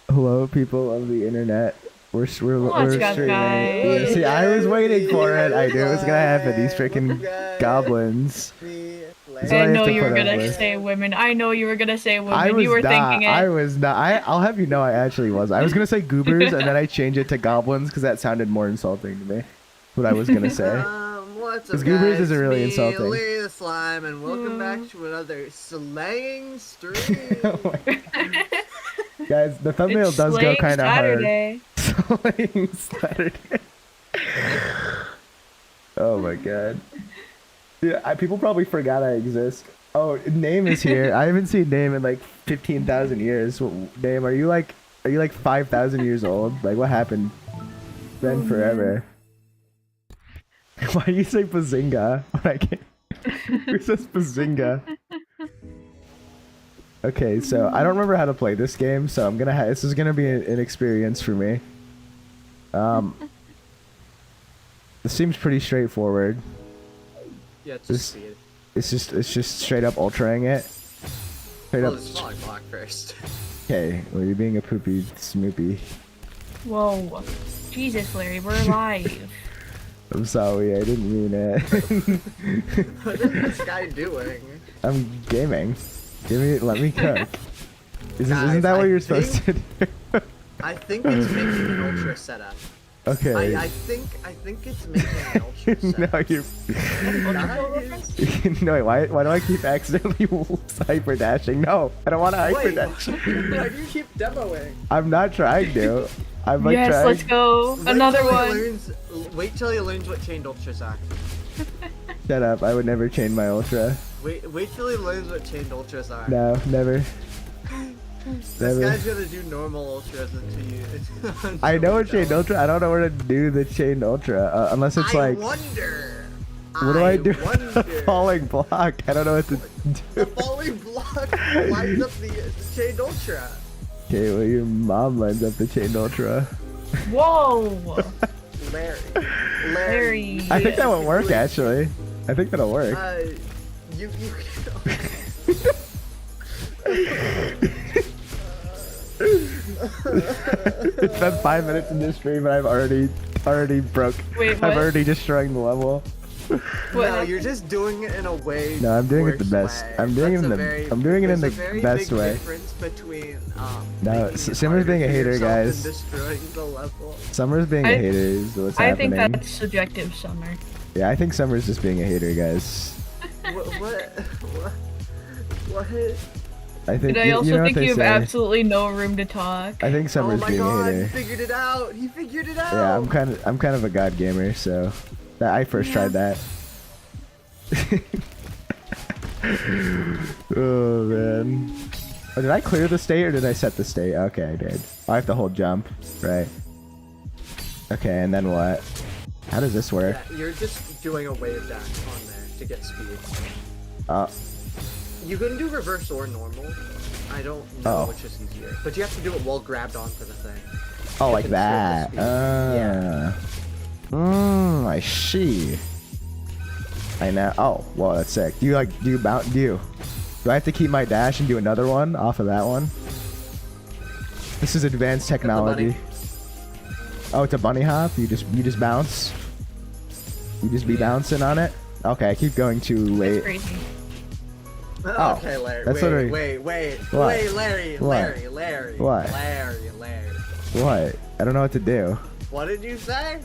Hello, people of the internet. We're What's up, streaming. guys? See, I was waiting for it. I knew it was gonna happen. These freaking goblins. That's what I I have know to you were put up gonna with. say women. I know you were gonna say I women. was You were not. thinking it. I was not. I'll have you know I actually was. I was gonna say goobers and then I changed it to goblins because that sounded more insulting to me. What I was gonna say. What's up, Because goobers guys? isn't really Me, insulting. Larry the Slime, and welcome back to another slaying stream. Oh my- Guys, the thumbnail It's does go Slaying kind of hard. Saturday. Slaying Saturday. Oh my god. Yeah, people probably forgot I exist. Oh, Name is here. I haven't seen Name in like 15,000 years. Name, are you like 5,000 years old? Like, what happened? Been forever. Why do you say Bazinga? When I can't. Who says Bazinga? Okay, so I don't remember how to play this game, so I'm gonna this is gonna be an experience for me. This seems pretty straightforward. Yeah, it's This- just speed. It's just straight up ultraing it. Straight Well, up. the smaller block first. Okay, well you're being a poopy smoopy. Whoa. Jesus, Larry, we're live. I'm sorry, I didn't mean it. What is this guy doing? I'm gaming. Let me cook. Isn't Guys, that what I you're supposed to do? I think it's making an ultra setup. Okay. I think it's making an ultra setup. No, you're. Guys, No, wait, why do I keep accidentally hyper dashing? No, I don't want to hyper wait, dash. why do you keep demoing? I'm not trying to. I'm like Yes, trying. let's go. Another one. Wait till he learns what chained ultras are. Shut up! I would never chain my ultra. Wait till he learns what chained ultras are. No, never. This Never. guy's gonna do normal ultras until you. I know a chained ultra. I don't know where to do the chained ultra unless it's I like. wonder. What do I do? Wonder. Falling block. I don't know what to The do. falling block lines up the chained ultra. Okay, well your mom lines up the chained ultra. Whoa. Larry. Larry. I think that would work actually. I think that'll work. You. It's been 5 minutes in this stream and I've already broke. Wait, I'm what? already destroying the level. What No, happened? you're just doing it in a way. No, I'm doing it the worse best. way. I'm doing it in That's a the- very- I'm doing it in there's the a very best big way. difference between No, making it Simmer's harder being a for hater, yourself guys. and destroying the level. Summer's being a hater is what's I happening. think that's subjective, Summer. Yeah, I think Summer's just being a hater, guys. What? I think. And I you also know what think they you have say. absolutely no room to talk. I think Oh Summer's my being god, a he hater. figured it out! He figured it out! Yeah, I'm kind of a god gamer, so I first tried that. Oh man. Oh, did I clear the state or did I set the state? Okay, I did. I have to hold jump, right? Okay, and then what? How does this work? Yeah, you're just doing a wave dash on there to get speed. Uh, You can do reverse or normal. I don't know Oh. which is easier. But you have to do it while grabbed onto the thing. oh, like conserve the that. speed. I see. I know. Oh, well, that's sick. Do you mount? Do I have to keep my dash and do another one off of that one? This is advanced technology. Oh, it's a bunny hop. You just bounce. You just be bouncing on it. Okay, I keep going too That's late. crazy. Oh, Okay, Larry. that's literally- Wait, What? Larry. What? Larry. What? Larry. What? I don't know what to do. What did you say?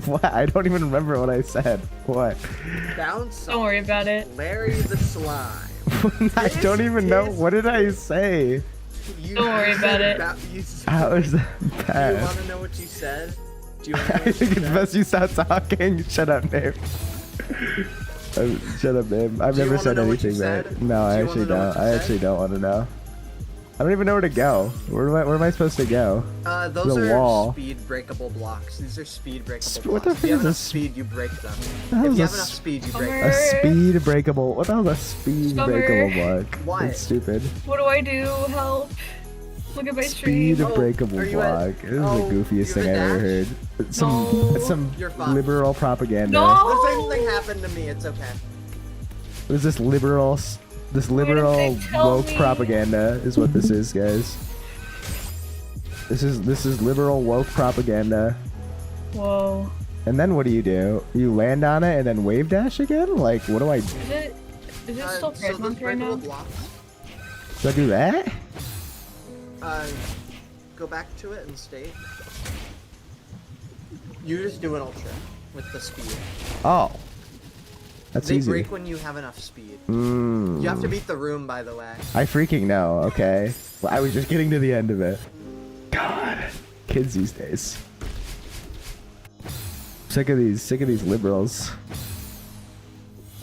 What? I don't even remember what I said. What? Bounce Don't worry about it. Larry the Slime. I don't even know. This- What did I say? You Don't worry about it. How is that Do you bad? want to know what you said? Do you want to know I what think you it's said? best you stop talking. Shut up, Nate. Shut up, babe. I've Do you never wanna said know what you anything said? bad. No, I Do you actually wanna know don't. what you I said? actually don't want to know. I don't even know where to go. Where am I supposed to go? Those The are wall. speed breakable blocks. These are speed breakable What the blocks. fuck If you have is enough this? speed, you break them. The hell If is you have a enough s- speed, you break A them. speed breakable. What the hell is a speed Summer. breakable block? What? That's stupid. What do I do? Help. Look at my stream. Speed Oh, breakable are you at- block. This is oh, the goofiest you thing have I've a ever heard. dash? It's No. some You're fine. liberal propaganda. No. The same thing happened to me. It's okay. What is this liberal Wait a minute, tell woke me. propaganda is what this is, guys. This is liberal woke propaganda. Whoa. And then what do? You land on it and then wave dash again? Like, what do I do? Is it still so Pride the Month right breakable now? blocks, Do I do that? go back to it and stay. You just do an ultra with the speed. Oh. That's They easy. break when you have enough speed. Mm. You have to beat the room, by the way. I freaking know, okay. Well, I was just getting to the end of it. God. Kids these days. Sick of these liberals.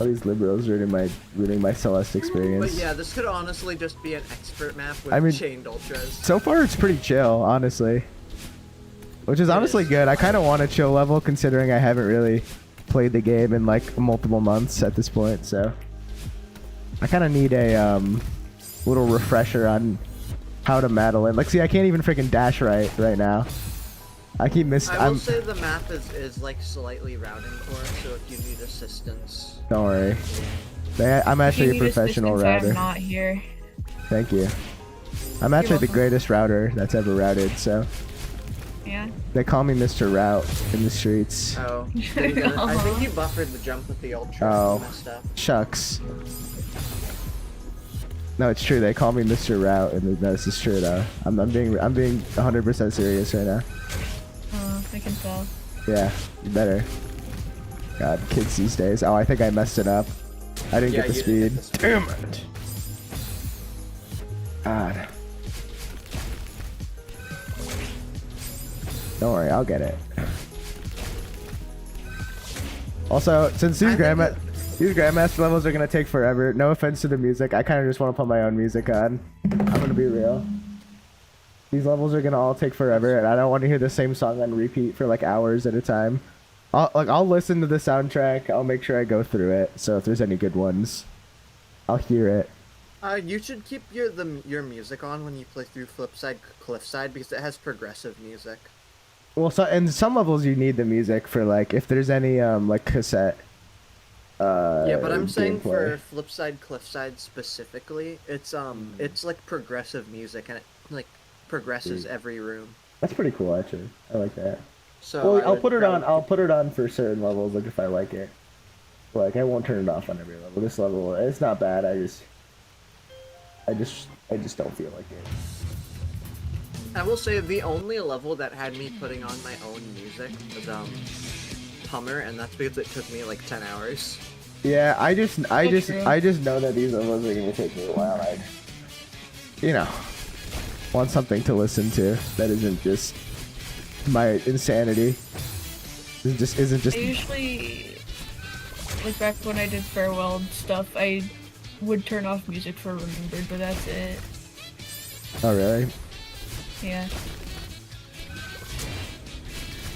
All these liberals ruining my Celeste experience. But yeah, this could honestly just be an expert map with chained ultras. So far it's pretty chill, honestly. Which is honestly good. I kind of want a chill level considering I haven't really played the game in like multiple months at this point, so I kind of need a little refresher on how to Madeline. Like, see, I can't even freaking dash right now. I keep missing. I will say the map is like slightly routing core, so if you need assistance, don't worry. I'm actually a professional router. I'm not here. Thank you. I'm actually the greatest router that's ever routed, so. Yeah. They call me Mr. Route in the streets. Oh. I think you buffered the jump with the ultra. Oh. Messed up. Shucks. No, it's true. They call me Mr. Route, and no, this is true though. I'm being 100% serious right now. I can tell. Yeah, you better. God, kids these days. Oh, I think I messed it up. I didn't get the speed. Damn it. God. Don't worry, I'll get it. Also, since these Grandmaster levels are gonna take forever, no offense to the music, I kind of just want to put my own music on. I'm gonna be real. These levels are gonna all take forever, and I don't want to hear the same song on repeat for like hours at a time. I'll listen to the soundtrack. I'll make sure I go through it. So if there's any good ones, I'll hear it. You should keep your music on when you play through Flipside Cliffside because it has progressive music. Well, so in some levels you need the music for like if there's any like cassette. Yeah, but I'm saying gameplay. for Flipside Cliffside specifically, it's like progressive music and it like progresses every room. That's pretty cool, actually. I like that. So well, I'll put it on. I'll put it on for certain levels, like if I like it. Like I won't turn it off on every level. This level, it's not bad. I just don't feel like it. I will say the only level that had me putting on my own music was Hummer, and that's because it took me like 10 hours. Yeah, I just know that these levels are gonna take me a while. I, want something to listen to that isn't just my insanity. It just isn't just. I usually, like back when I did farewell and stuff, I would turn off music for Remembered, but that's it. Oh really? Yeah.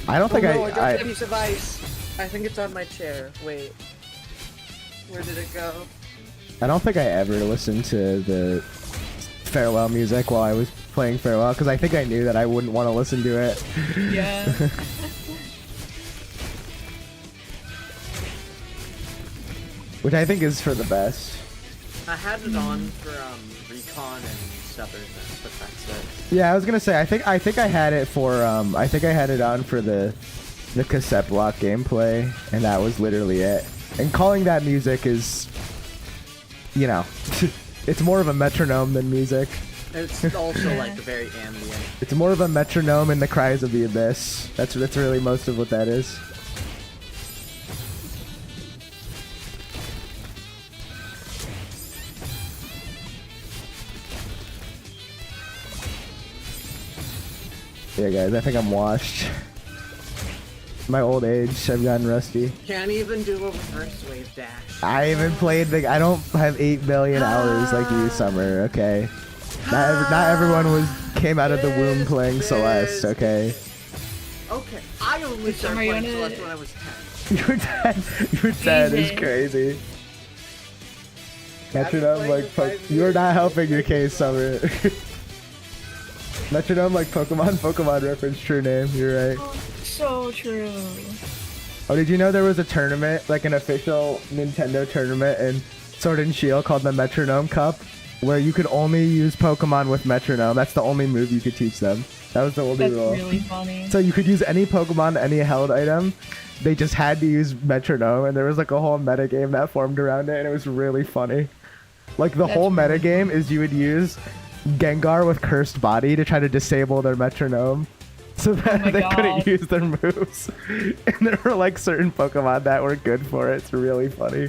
I don't think I dropped a piece of ice. I think it's on my chair. Wait. Where did it go? I don't think I ever listened to the farewell music while I was playing farewell because I think I knew that I wouldn't want to listen to it. Yeah. Which I think is for the best. I had it on for recon and stubbornness, but that's it. Yeah, I was gonna say I think I had it for I think I had it on for the cassette block gameplay, and that was literally it. And calling that music is, it's more of a metronome than music. It's also like very ambient. It's more of a metronome and the cries of the abyss. That's really most of what that is. Yeah, guys, I think I'm washed. My old age, I've gotten rusty. Can't even do a reverse wave dash. I haven't played I don't have 8 million hours like you, Summer, okay? Not everyone came out of the womb playing Celeste, okay? Okay, I only started playing Celeste when I was 10. You're 10. You're 10 is crazy. Metronome like you're not helping your case, Summer. Metronome like Pokemon reference, true name, you're right. Oh, so true. Oh, did you know there was a tournament, like an official Nintendo tournament in Sword and Shield called the Metronome Cup? where you could only use Pokemon with metronome. That's the only move you could teach them. That was the only That's rule. really funny. So you could use any Pokemon, any held item. They just had to use metronome, and there was like a whole metagame that formed around it, and it was really funny. Like the That's whole really metagame is you would use Gengar with Cursed Body to try to disable their metronome. So that my they God. couldn't use their moves. And there were like certain Pokemon that were good for it. It's really funny.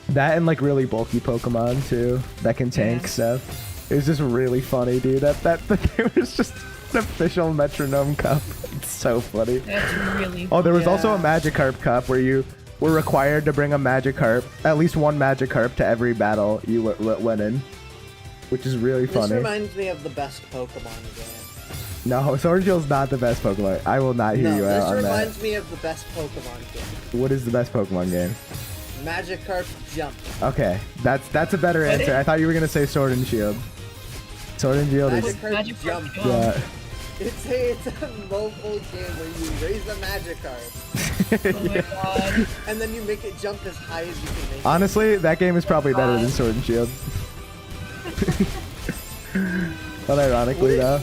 That and like really bulky Pokemon too that can tank Yeah. stuff. It was just really funny, dude. That it was just an official metronome cup. It's so funny. That's really Oh, there was Yeah. also a Magikarp cup where you were required to bring a Magikarp, at least one Magikarp to every battle you went in, which is really This funny. reminds me of the best Pokemon game. No, Sword and Shield's not the best Pokemon. I will not hear No, you this out on that. reminds me of the best Pokemon game. What is the best Pokemon game? Magikarp Jump. Okay, that's a better What answer. is- I thought you were gonna say Sword and Shield. Sword and Shield is Magikarp Magikarp Jump. Jump. yeah. It's a mobile game where you raise a Magikarp, Oh my god. and then you make it jump as high as you can make it. Honestly, that game is probably better than God. Sword and Shield. But ironically, though,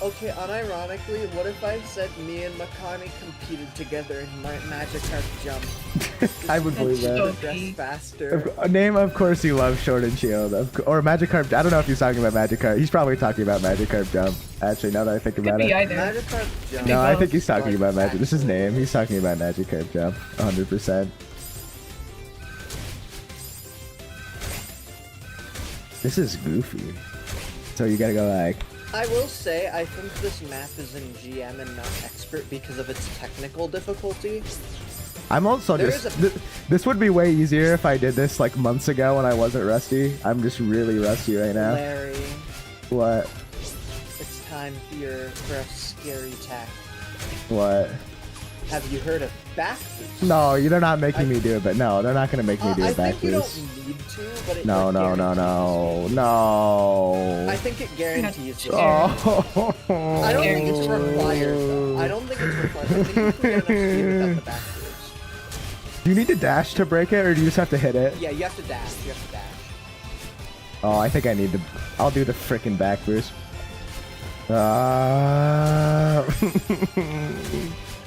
Okay, unironically, what if I said me and Makani competed together in my Magikarp Jump? I would believe That's that. so- Progress faster. Name, of course, you love Sword and Shield, or Magikarp. I don't know if he's talking about Magikarp. He's probably talking about Magikarp Jump. Actually, now that I think Could about be it. either. Magikarp Jump. No, I both. think he's talking Like about Magic. This is his name. He's talking about Magikarp Jump, 100%. This is goofy. So you gotta go like, I will say, I think this map is in GM and not expert because of its technical difficulty. I'm also There just. is a- This would be way easier if I did this like months ago when I wasn't rusty. I'm just really rusty right now. Larry, What? it's time for a scary tech. What? Have you heard of back boost? No, you're not making me do it, but no, they're not gonna make me do I a back think you boost. don't need to, but it No, like, no, no, guarantees no, you. no. I think it guarantees you. Oh. I don't think it's required though. I don't think it's required. I think you can get enough speed without the back boost. Do you need to dash to break it, or do you just have to hit it? Yeah, you have to dash. You have to dash. Oh, I think I need to. I'll do the frickin' back boost.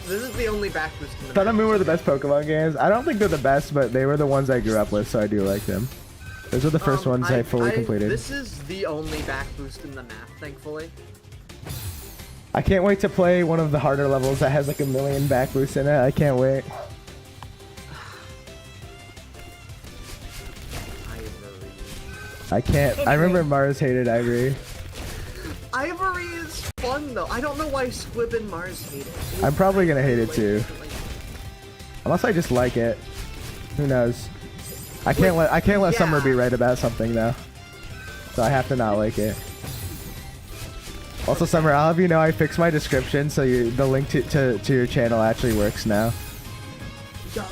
This is the only back boost in the Sun and map. Moon were the best Pokemon games. I don't think they're the best, but they were the ones I grew up with, so I do like them. Those were the first ones I fully completed. This is the only back boost in the map, thankfully. I can't wait to play one of the harder levels that has like a million back boosts in it. I can't wait. Ivory. I can't. I remember Mars hated Ivory. Ivory is fun though. I don't know why Squib and Mars hate it. I'm probably gonna hate it too. Unless I just like it. Who knows? I can't let Summer be yeah. right about something though. So I have to not like it. Also, Summer, I'll have you know I fixed my description so the link to your channel actually works now. Yo.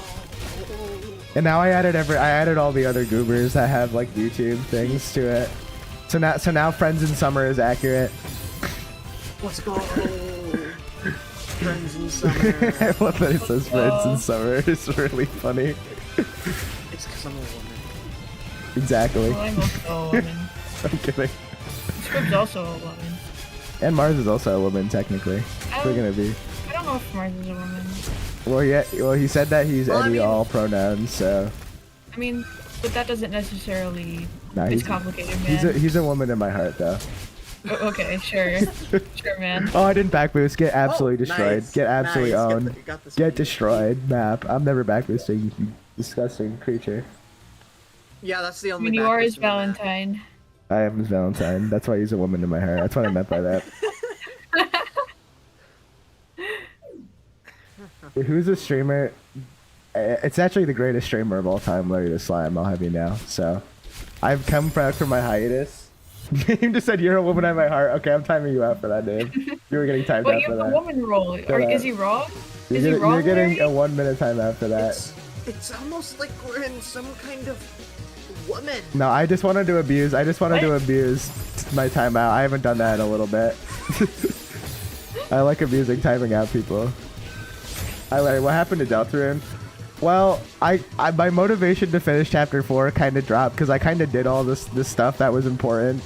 And now I added all the other goobers that have like YouTube things to it. So now Friends in Summer is accurate. Let's go. Friends in summer. I love that it says Friends in Summer. It's really funny. It's because I'm a woman. Exactly. Well, I'm also a woman. I'm kidding. Squib's also a woman. And Mars is also a woman technically. I We're don't, gonna be. I don't know if Mars is a woman. Well, yeah. Well, he said that he's Well, I any mean- all pronouns. So I mean, but that doesn't necessarily. Nah, it's he's- complicated, man. he's a woman in my heart though. Okay, sure. Sure, man. Oh, I didn't back boost. Get absolutely Oh, destroyed. nice, Get absolutely nice. owned. Got the Get speed. destroyed. Map. I'm never back boosting. You disgusting creature. Yeah, that's the I only. mean, you back are his boost in the map. Valentine. I am his Valentine. That's why he's a woman in my heart. That's what I meant by that. Who's a streamer? It's actually the greatest streamer of all time, Larry the Slime. I'll have you know. So, I've come back from my hiatus. Name just said you're a woman in my heart. Okay, I'm timing you out for that, name. You were getting timed But out you for have a that. woman role. Or that. is he wrong? You're Is he getting, wrong, you're getting Larry? a 1 minute timeout for that. It's almost like we're in some kind of woman. No, I just wanted to abuse. I just wanted to What? abuse my timeout. I haven't done that in a little bit. I like abusing timing out people. Hi Larry, what happened to Deltarune? Well, my motivation to finish chapter 4 kind of dropped because I kind of did all this stuff that was important,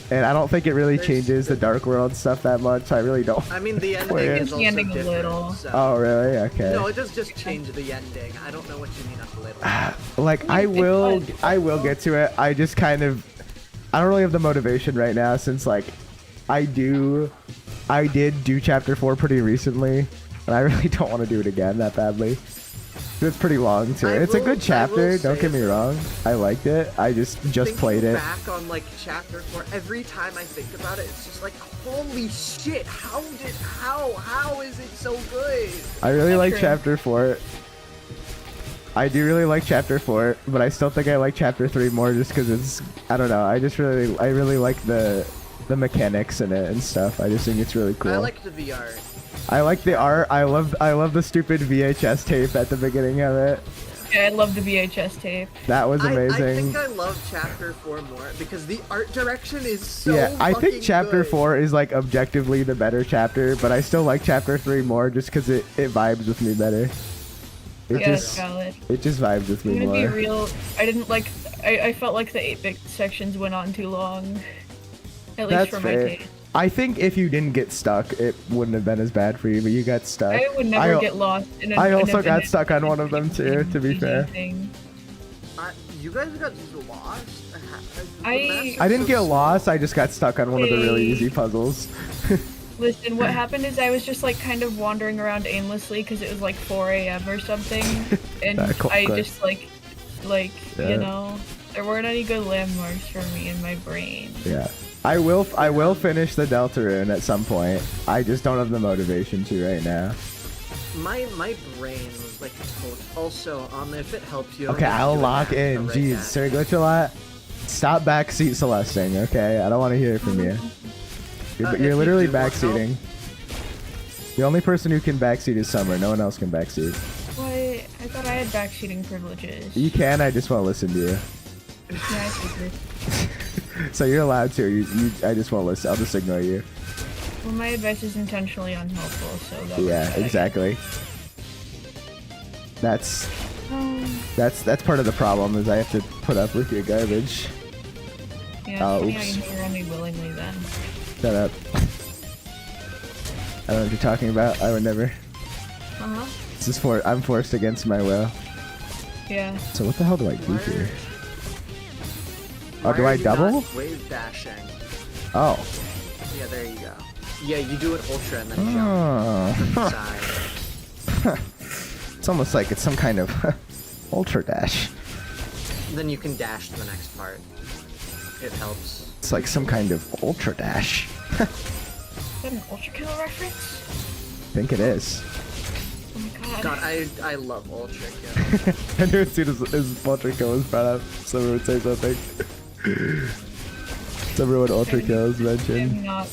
and I don't think it really changes the Dark World stuff that much. So I really don't. I mean, the ending Wait. is also Ending a different. little. So. Oh really? Okay. No, it does just change the ending. I don't know what you mean a little. Like I will get to it. I just kind of I don't really have the motivation right now since like I did do chapter 4 pretty recently, and I really don't want to do it again that badly. It's pretty long too. It's a good chapter, don't get me wrong. I liked it. I just played it. Back on like chapter 4, every time I think about it, it's just like, holy shit! How is it so good? I really like True. chapter 4. I do really like chapter 4, but I still think I like chapter 3 more just because it's I don't know. I really like the mechanics in it and stuff. I just think it's really cool. I like the VR. I like the art. I love the stupid VHS tape at the beginning of it. Yeah, I love the VHS tape. That was amazing. I think I love chapter 4 more because the art direction is so Yeah, I think fucking chapter good. 4 is like objectively the better chapter, but I still like chapter 3 more just because it vibes with me better. Yeah, that's valid. It just vibes with I'm me gonna be more. real. I didn't like. I felt like the 8-bit sections went on too long. At least That's for fair. my taste. I think if you didn't get stuck, it wouldn't have been as bad for you, but you got stuck. I would never get lost in I also got stuck on one of them too, to be fair. You guys got lost? I didn't get lost, I just got stuck on one of the really easy puzzles. Listen, what happened is I was just like kind of wandering around aimlessly because it was like 4 a.m. or something, and I just like Yeah. you know, there weren't any good landmarks for me in my brain. Yeah. I will finish the Deltarune at some point. I just don't have the motivation to right now. My brain was like total. Also, if it helps you. Okay, I'll lock in. Jeez, Sir Glitchalot, stop backseat Celesting, okay? I don't want to hear it from you. You're literally backseating. The only person who can backseat is Summer. No one else can backseat. What? I thought I had backseating privileges. You can, I just won't listen to you. Yeah, I figured. So you're allowed to. I just won't listen. I'll just ignore you. Well, my advice is intentionally unhelpful, so that Yeah, exactly. That's part of the problem is I have to put up with your garbage. Yeah, Oh, it's funny how oops. you hang around me willingly then. Shut up. I don't know what you're talking about. I would never. Uh-huh. This is I'm forced against my will. Yeah. So what the hell do I do here? Oh, Why do are I you double? not wave dashing. Oh. Yeah, there you go. Yeah, you do an ultra and then jump Oh. from the side. It's almost like it's some kind of ultra dash. Then you can dash to the next part. It helps. It's like some kind of ultra dash. Is that an Ultra Kill reference? I think it is. Oh my god. God, I love ultra kill. I knew as soon as Ultra Kill was brought up, someone would say something. Someone Ultra Kill is mentioned. I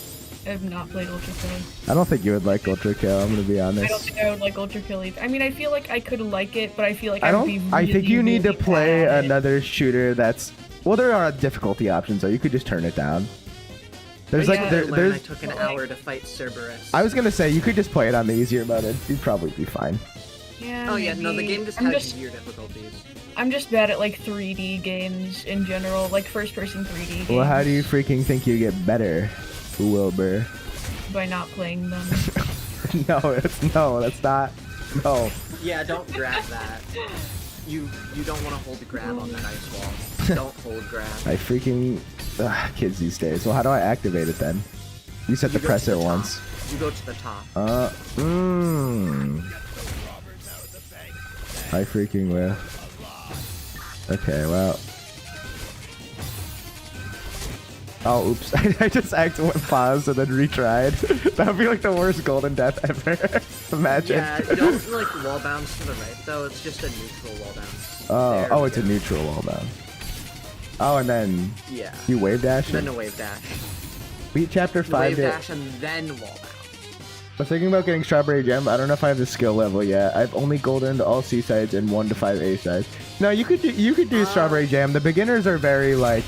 have not played Ultra Kill. I don't think you would like Ultra Kill, I'm gonna be I don't honest. think I would like Ultra Kill either. I mean, I feel like I could like it, but I feel like I I'd be don't. really, I think you need to really play bad at it. another shooter that's. Well, there are difficulty options though. You could just turn it down. There's Yeah. like I there's. took an hour to fight Cerberus. I was gonna say you could just play it on the easier mode. And you'd probably be fine. Yeah, Oh yeah, no, the maybe. game just I'm has just, easier difficulties. I'm just bad at like 3D games in general, like first-person 3D games. Well, how do you freaking think you get better, Wilbur? By not playing them. No, that's not. No. Yeah, don't grab that. You don't want to hold the grab on that ice wall. Don't hold grab. I freaking kids these days. Well, how do I activate it then? You said to go press to it the once. top. You go to the top. I freaking will. Okay, well. Oh, oops. I just accidentally paused and then retried. That would be like the worst golden death ever. Imagine. Yeah, don't like wall bounce to the right though. It's just a neutral wall bounce. There Oh, we it's a go. neutral wall down. Oh, and then Yeah. you wave dash Then it? a wave dash. Beat chapter 5. Wave to- dash and then wall bounce. I was thinking about getting Strawberry Gem. I don't know if I have the skill level yet. I've only goldened all C sides and 1 to 5 A sides. No, you could do Strawberry Jam. The beginners are very like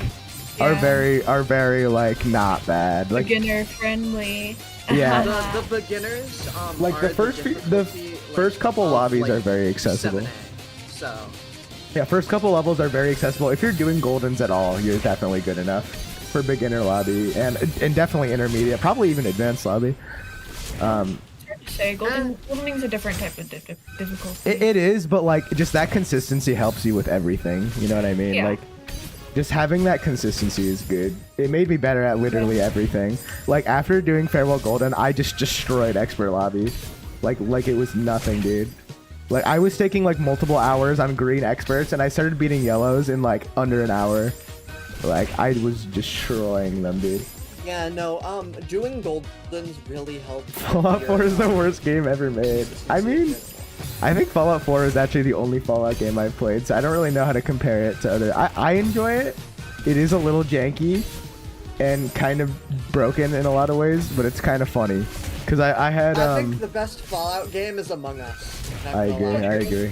are very like not bad. Like Beginner friendly. Yeah. The beginners like are the first difficulty, like, first couple of, lobbies like, are very accessible. 7A. So. Yeah, first couple levels are very accessible. If you're doing Goldens at all, you're definitely good enough for beginner lobby and definitely intermediate, probably even advanced lobby. It's hard to say. Golden Wing's a different type of difficulty. It is, but like just that consistency helps you with everything. You know what I mean? Yeah. Like just having that consistency is good. It made me better at literally everything. Like after doing Farewell Golden, I just destroyed expert lobby. Like it was nothing, dude. Like I was taking like multiple hours on green experts and I started beating yellows in like under an hour. Like I was destroying them, dude. Yeah, no, doing Goldens really helped. Fallout 4 is the worst game ever made. I mean, I think Fallout 4 is actually the only Fallout game I've played, so I don't really know how to compare it to other. I enjoy it. It is a little janky and kind of broken in a lot of ways, but it's kind of funny. Cause I had I think the best Fallout game is Among Us. I agree.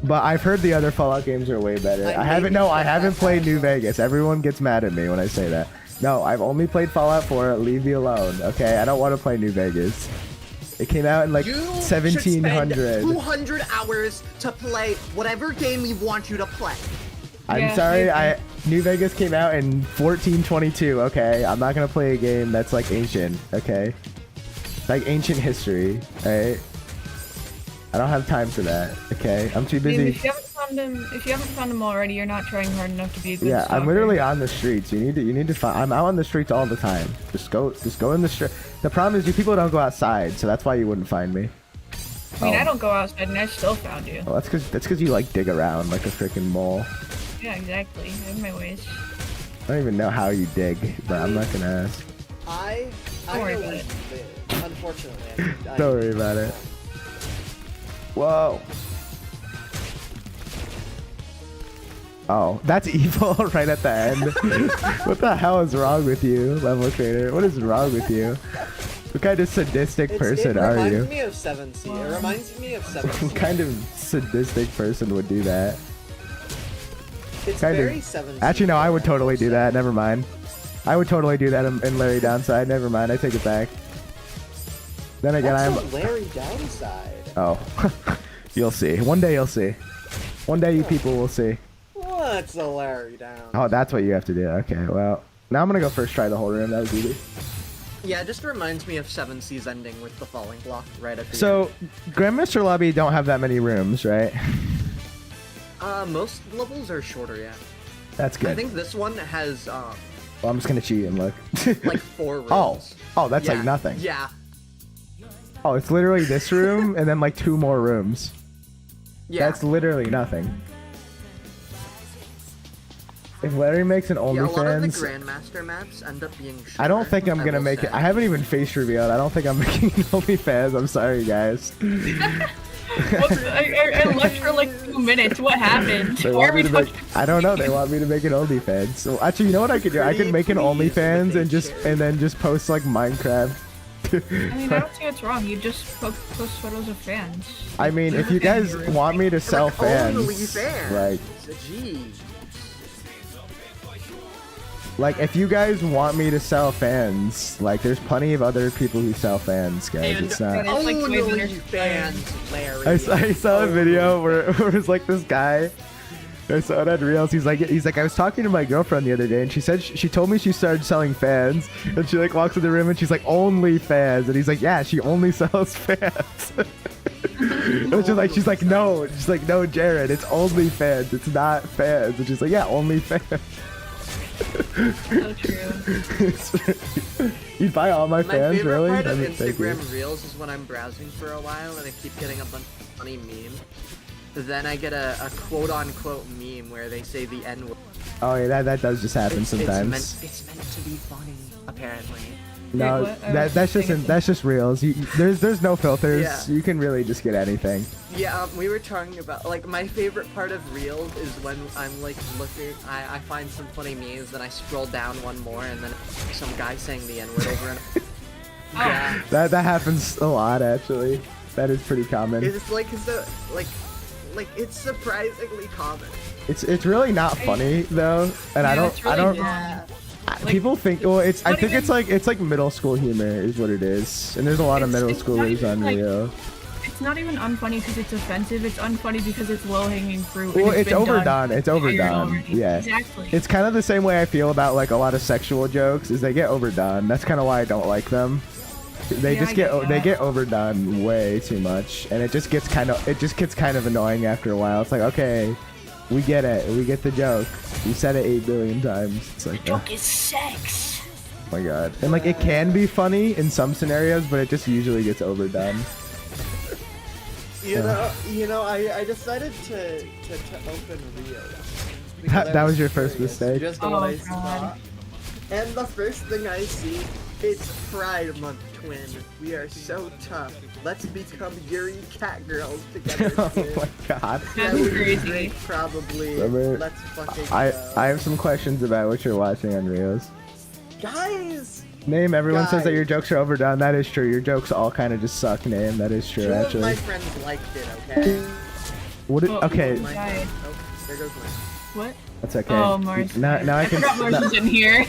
But I've heard the other Fallout games are way better. I haven't played New Vegas. Everyone gets mad at me when I say that. No, I've only played Fallout 4. Leave me alone, okay? I don't want to play New Vegas. It came out in like 1700. 200 hours to play whatever game we want you to play. I'm sorry, New Vegas came out in 1422, okay? I'm not gonna play a game that's like ancient, okay? Like ancient history, alright? I don't have time for that, okay? I'm too busy. I mean, if you haven't found him already, you're not trying hard enough to be a good Yeah, stalker. I'm literally on the streets. You need to find. I'm out on the streets all the time. Just go in the street. The problem is you people don't go outside, so that's why you wouldn't find me. I mean, I don't go outside and I still found you. Well, that's cause you like dig around like a freaking mole. Yeah, exactly. I have my ways. I don't even know how you dig, but I'm not gonna ask. I Don't worry know about where it. you live. Unfortunately, I Don't worry about it. Whoa. Oh, that's evil right at the end. What the hell is wrong with you, level creator? What is wrong with you? What kind of sadistic person are you? It reminds me of 7C. It reminds me of 7C. What kind of sadistic person would do that? It's Kind very of. 7C. Actually, no, I would totally do that. Never mind. I would totally do that in Larry Downside. Never mind. I take it back. Then again, What's a Larry Downside? Oh, you'll see. One day you'll see. One day you people will see. What's a Larry Downside? Oh, that's what you have to do. Okay, well, now I'm gonna go first try the whole room. That was easy. Yeah, it just reminds me of 7C's ending with the falling block right at the So, Grandmaster Lobby don't have that many rooms, right? end. Most levels are shorter, yeah. That's good. I think this one has, Well, I'm just gonna cheat and look. like 4 rooms. Oh, that's Yeah, like nothing. Yeah. Oh, it's literally this room and then like 2 more rooms. Yeah. That's literally nothing. If Larry makes an Yeah, a lot of the OnlyFans, Grandmaster maps end up being shorter. I don't think I'm gonna will make it. say. I haven't even face revealed. I don't think I'm making an OnlyFans. I'm sorry, guys. I left for like 2 minutes. What happened? They Why want are me we to make, talking? I don't know. They want me to make an OnlyFans. So actually, you know what I could do? I could make an Pretty please OnlyFans with a and just cherry. then just post like Minecraft. I mean, I don't see what's wrong. You just post photos of fans. I mean, if you guys want me to sell Like, only fans, fans. Jeez. like if you guys want me to sell fans, like there's plenty of other people who sell fans, guys. And It's not. It's like only way better fans, Larry. I saw a video where it was like this guy. I saw it on Reels. He's like, I was talking to my girlfriend the other day, and she said she told me she started selling fans, and she like walks in the room and she's like, only fans, and he's like, yeah, she only sells fans. And she's like, no, Jared, it's only fans, it's not fans, and she's like, yeah, only fans. So true. You'd buy all my My fans, favorite really? part of I mean, thank you. Instagram Reels is when I'm browsing for a while and I keep getting a bunch of funny memes. Then I get a quote-unquote meme where they say the N-word. Oh yeah, that does just happen sometimes. It's meant to be funny, apparently. No, Wait, what? that's just Reels. There's no filters. Yeah. You can really just get anything. Yeah, we were talking about, like, my favorite part of Reels is when I'm, like, looking, I find some funny memes, then I scroll down one more, and then some guy saying the N-word over and yeah. That happens a lot, actually. That is pretty common. It's like, it's surprisingly common. It's really not funny though, and I Yeah, it's really don't. bad. People think, well, I not think even- it's like middle school humor is what it is, and there's a lot of middle It's not schoolers even, on like- Real. It's not even unfunny because it's offensive. It's unfunny because it's low-hanging fruit. Well, and it's been overdone. done, It's overdone. already. Yeah. Exactly. It's kind of the same way I feel about like a lot of sexual jokes. Is they get overdone. That's kind of why I don't like them. They Yeah, just I get get they that. get overdone way too much, and it just gets kind of annoying after a while. It's like, okay, we get it. We get the joke. You said it 8 billion times. It's like, Joke is sex. oh my god. And like it can be funny in some scenarios, but it just usually gets overdone. You know, I decided to open Rio. That was your first mistake? Just Oh, what I God. saw. And the first thing I see, it's Pride Month, twin. We are so tough. Let's become Yuri cat girls together. Oh twin. my god. That's That would be crazy. great, probably. Remember, Let's fucking I go. have some questions about what you're watching on Reels. Guys! Name, everyone says that Guys. your jokes are overdone. That is true. Your jokes all kind of just suck, Name. That is true, Two of actually. my friends liked it, okay? What did, Oh, okay, My Died. friend, oh, there goes mine. What? that's okay. Oh, Mars. Now I I can forgot Mars was in here.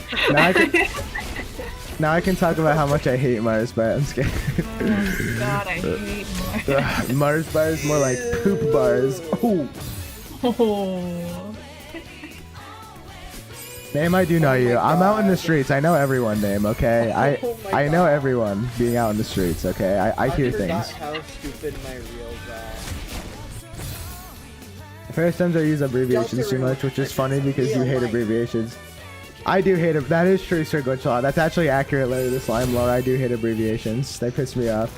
now I can talk about how much I hate Mars bars. Oh, God, I hate Mars. Mars bars, more like poop bars. Ooh. Oh. Name, I do know you. I'm out in the streets. I know everyone, Name, okay? Oh my I know God. everyone being out in the streets, okay? I hear forgot things. how stupid my reels are. First times I use abbreviations too much, which is funny because you hate abbreviations. I do hate it. That is true, Sir Glitchlaw. That's actually accurate, Larry the Slime Lore. I do hate abbreviations. They piss me off.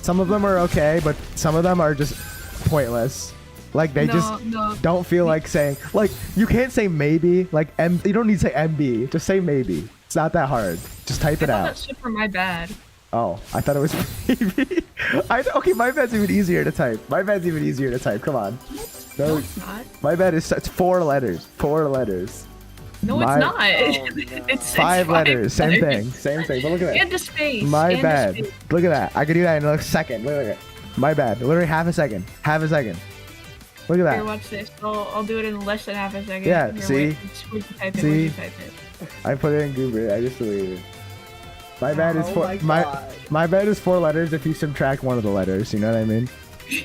Some of them are okay, but some of them are just pointless. Like, they just No. don't feel like saying, like, you can't say maybe. Like, you don't need to say MB. Just say maybe. It's not that hard. Just type it out. That's for my bad. Oh, I thought it was maybe. Okay, my bad's even easier to type. My bad's even easier to type. Come on. No, No, it's not. my bad is it's 4 letters. 4 letters. No, My- it's not. no. It's 5 letters. Same letters. thing. Same thing. But look at that. And a space. My and a bad. space. Look at that. I could do that in a second. Look at it. My bad. Literally half a second. Half a second. Look at Here, that. watch this. I'll do it in less than half a second. Yeah, Here, see? wait, where'd you type it? See? Where'd you type it? I put it in Goober. I just deleted it. My bad is Oh 4. my God. My bad is 4 letters if you subtract one of the letters. You know what I mean?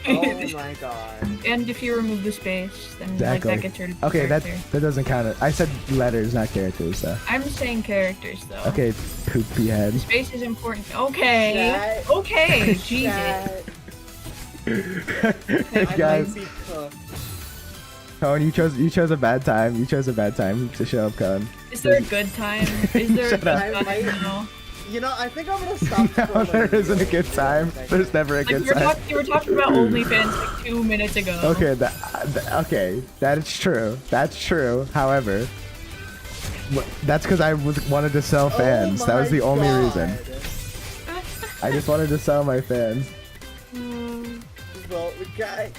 Oh my god. And if you remove the space, then Exactly. like that gets rid of the Okay, that character. doesn't count. I said letters, not characters, though. I'm saying characters though. Okay, poopy head. Space is important. Okay. Chat. Okay. Jesus. Chat, I Guys, might be cooked. Cohen, you chose a bad time. You chose a bad time to show up, Cohen. Is there a good time? Is there a Shut good up. I might- time? No. You know, I think I'm gonna stop. No, scrolling there isn't a videos good for time. second. There's never a Like good you were, time. you were talking about OnlyFans like 2 minutes ago. Okay, okay, that is true. That's true. However, that's because I wanted to sell fans. Oh That was the my only God. reason. I just wanted to sell my fans. Well, guys,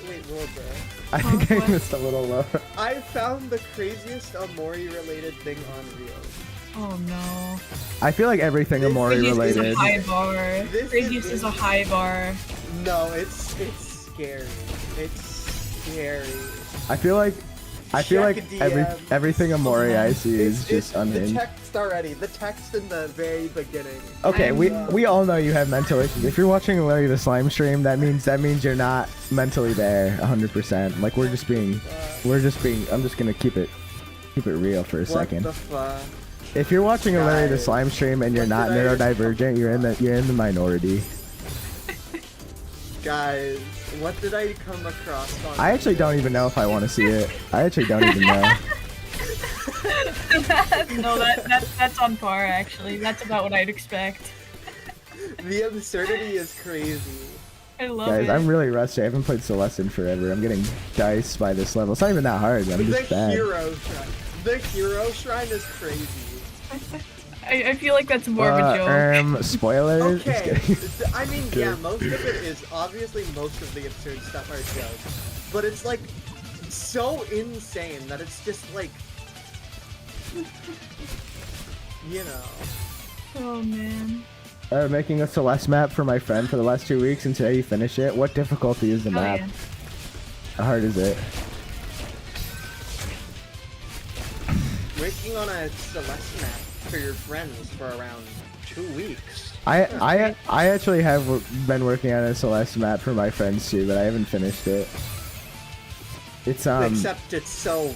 wait, hold on. I think what? I missed a little low. I found the craziest Amori-related thing on Reels. Oh no. I feel like everything This Amori is Craziest is a related. high bar. This Craziest is- is a high bar. No, it's scary. It's scary. I feel like Check DMs. everything Amori I see is It's just the unhinged. text already. The text in the very beginning. Okay, I'm- we all know you have mental issues. If you're watching Larry the Slime stream, that means you're not mentally there 100%. Like I'm just gonna keep it real for a What second. the fuck? If you're watching a Larry the Guys, Slime stream and you're what not did I- neurodivergent, you're in the minority. Guys, what did I come across on I actually don't even know if I want to see it. I actually don't even know. No, that's on par actually. That's about what I'd expect. The absurdity is crazy. I love Guys, it. I'm really rusty. I haven't played Celeste in forever. I'm getting diced by this level. It's not even that hard. I'm The just bad. hero shrine. The hero shrine is crazy. I feel like that's more of a joke. Spoilers. Just Okay, kidding. I mean, yeah, most of it is obviously most of the absurd stuff are jokes, but it's like so insane that it's just like, you know. Oh man. Making a Celeste map for my friend for the last 2 weeks, and today you finish it. What difficulty is the Oh map? yeah. How hard is it? Working on a Celeste map for your friends for around 2 weeks. I actually have been working on a Celeste map for my friends too, but I haven't finished it. It's Except it's so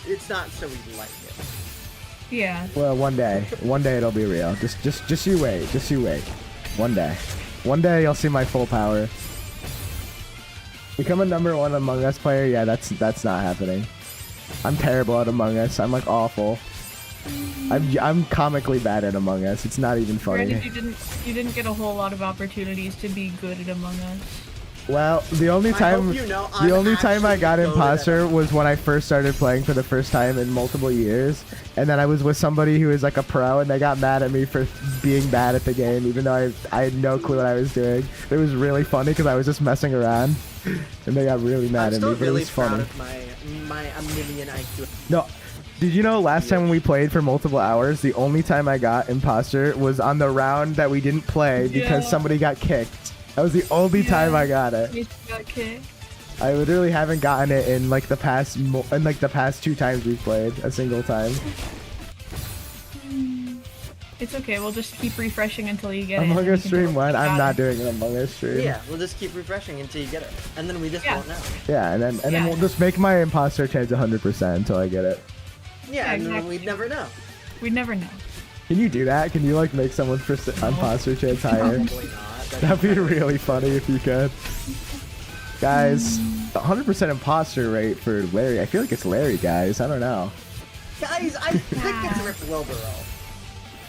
it's not so we like it. Yeah. Well, one day it'll be real. Just you wait. Just you wait. One day you'll see my full power. Become a #1 Among Us player? Yeah, that's not happening. I'm terrible at Among Us. I'm like awful. I'm comically bad at Among Us. It's not even funny. Granted, you didn't get a whole lot of opportunities to be good at Among Us. Well, the only time I got imposter was when I first started playing for the first time in multiple years, and then I was with somebody who was like a pro, and they got mad at me for being bad at the game, even though I had no clue what I was doing. It was really funny because I was just messing around, and they got really mad at me. But it was funny. I'm still really proud of my a million IQ. No. Did you know last time when we played for multiple hours, the only time I got imposter was on the round that we didn't play because somebody got kicked. That was the only time I got it. You got kicked. I literally haven't gotten it in like the past 2 times we've played a single time. It's okay. We'll just keep refreshing until you get Among it. Us stream one. I'm not doing an Among Us stream. Yeah, we'll just keep refreshing until you get it, and then we just won't know. Yeah, and then we'll just make my imposter chance 100% until I get it. Yeah, and then exactly. we'd never know. We'd never know. Can you do that? Can you like make someone's imposter chance higher? Probably not. That'd be really funny if you could. Guys, 100% imposter rate for Larry. I feel like it's Larry, guys. I don't know. Guys, I think it's Rick Wilborough.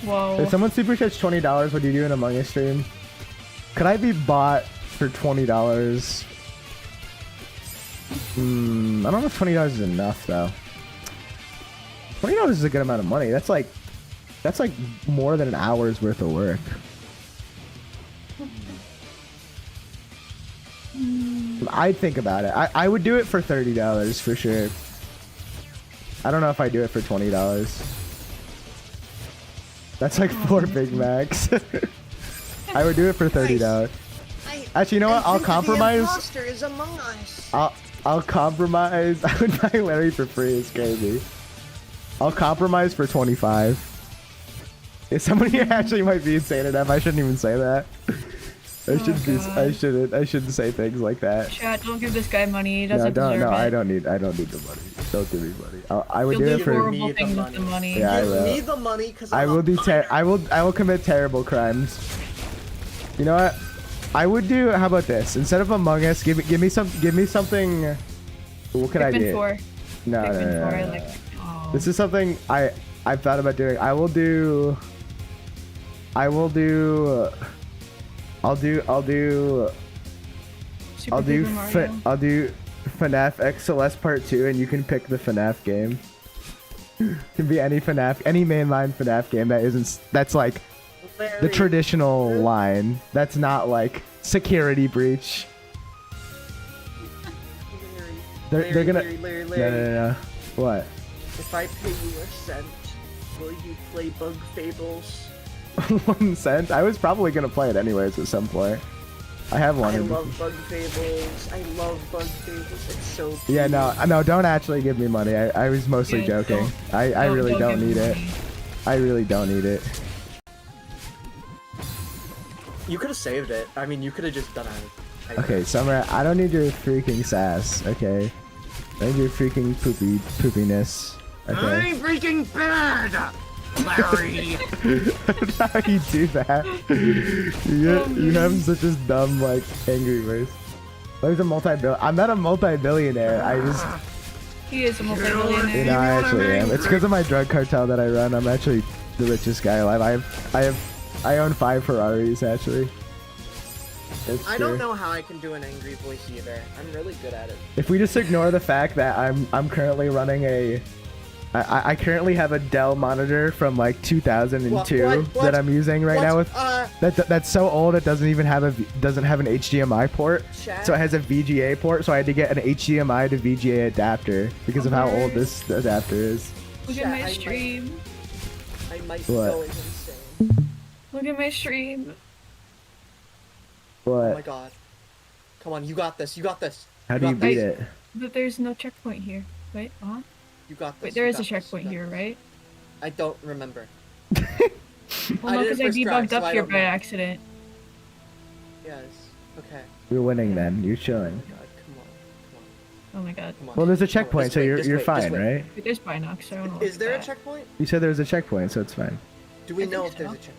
Whoa. If someone super chats $20, would you do an Among Us stream? Could I be bought for $20? I don't know if $20 is enough though. $20 is a good amount of money. That's like more than an hour's worth of work. I'd think about it. I would do it for $30 for sure. I don't know if I'd do it for $20. That's like 4 Big Macs. I would do it for $30. Actually, you know what? I'll compromise. Imposter is Among Us. I'll compromise. I would buy Larry for free. It's crazy. I'll compromise for 25. If somebody here actually might be insane enough, I shouldn't even say that. I shouldn't say things like that. Chat, don't give this guy money. He doesn't deserve it. I don't need the money. Don't give me money. I would do it for horrible things with the money. Yeah, I Give will. me the money because I will do I will commit terrible crimes. You know what? I would do. How about this? Instead of Among Us, give me something. What can I do? 4. No. I like. Oh. This is something I've thought about doing. I'll do FNAF X Celeste Part 2, and you can pick the FNAF game. It can be any mainline FNAF game that's like the traditional line. That's not like Security Breach. They're gonna. Larry. No. What? If I pay you a cent, will you play Bug Fables? 1 cent? I was probably gonna play it anyways at some point. I have one. I love Bug Fables. It's so cute. Yeah, no, don't actually give me money. I was mostly joking. I really don't need it. I really don't need it. You could have saved it. I mean, you could have just done it. Okay, Summer, I don't need your freaking sass, okay? I need your freaking poopiness, okay? I'm freaking bad, Larry. That's how you do that. You have such a dumb, like, angry voice. Larry's a I'm not a multi-billionaire. He is a multi-billionaire. You know, I actually am. It's because of my drug cartel that I run. I'm actually the richest guy alive. I own 5 Ferraris, actually. I don't know how I can do an angry voice either. I'm really good at it. If we just ignore the fact that I'm currently running I currently have a Dell monitor from like 2002 what? that I'm using right now with that's so old it doesn't have an HDMI port. Chat? So it has a VGA port, so I had to get an HDMI to VGA adapter because of how old this adapter is. Look at my stream. I might be going insane. Look at my stream. What? Oh my god. Come on, you got this. How do you beat it? But there's no checkpoint here. Wait, what? You got this. Wait, there is a checkpoint here, right? I don't remember. Well, no, did it because I for Scrag, debugged so up I here don't by know. accident. Yes. Okay. You're winning then. You're Oh chilling. my god, come on. Oh my god. Come on. Well, there's a Come on, checkpoint, just so wait, you're just you're wait, just fine, wait. right? It is Binox, so I don't know. Is there a that. checkpoint? You said there was a checkpoint, so it's fine. Do we I know think if there's so. a checkpoint?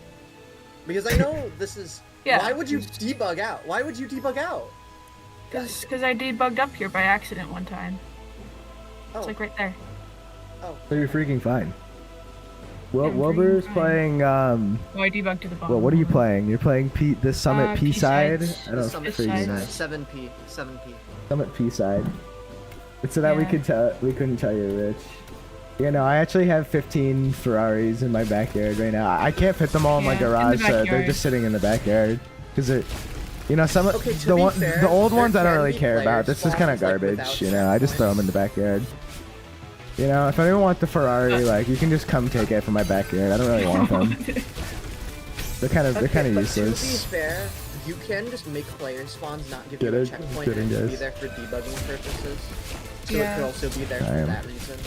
Because I know this is... Yeah. Why would you debug out? Why would you debug out? Because I debugged up here by accident one time. Oh, It's like right there. oh. So you're freaking fine. Well, I'm Wilbur's freaking fine. playing. Oh, I debugged to the bottom. Well, what are you one. playing? You're playing the Summit P side. P-sides. I The don't Summit freaking P know. side. 7P. 7P. Summit P side. It's so that we Yeah. could tell. We couldn't tell you, Rich. You know, I actually have 15 Ferraris in my backyard right now. I can't fit them all in my Yeah, in the garage, so they're backyard. just sitting in the backyard. Cause it, you know, some Okay, to the be one, fair, the old there ones I don't can really be care about. player This is kind of spawns, like, garbage. without You know, I just throw them in the backyard. You know, if anyone wants the Ferrari, like you can just come take it from my backyard. I don't really want them. They're kind of But useless. to be fair, you can just make player spawns not give Get you a it? checkpoint Get it, and it can be guys. there for debugging purposes. So it Yeah. could also be there I for am. that reason.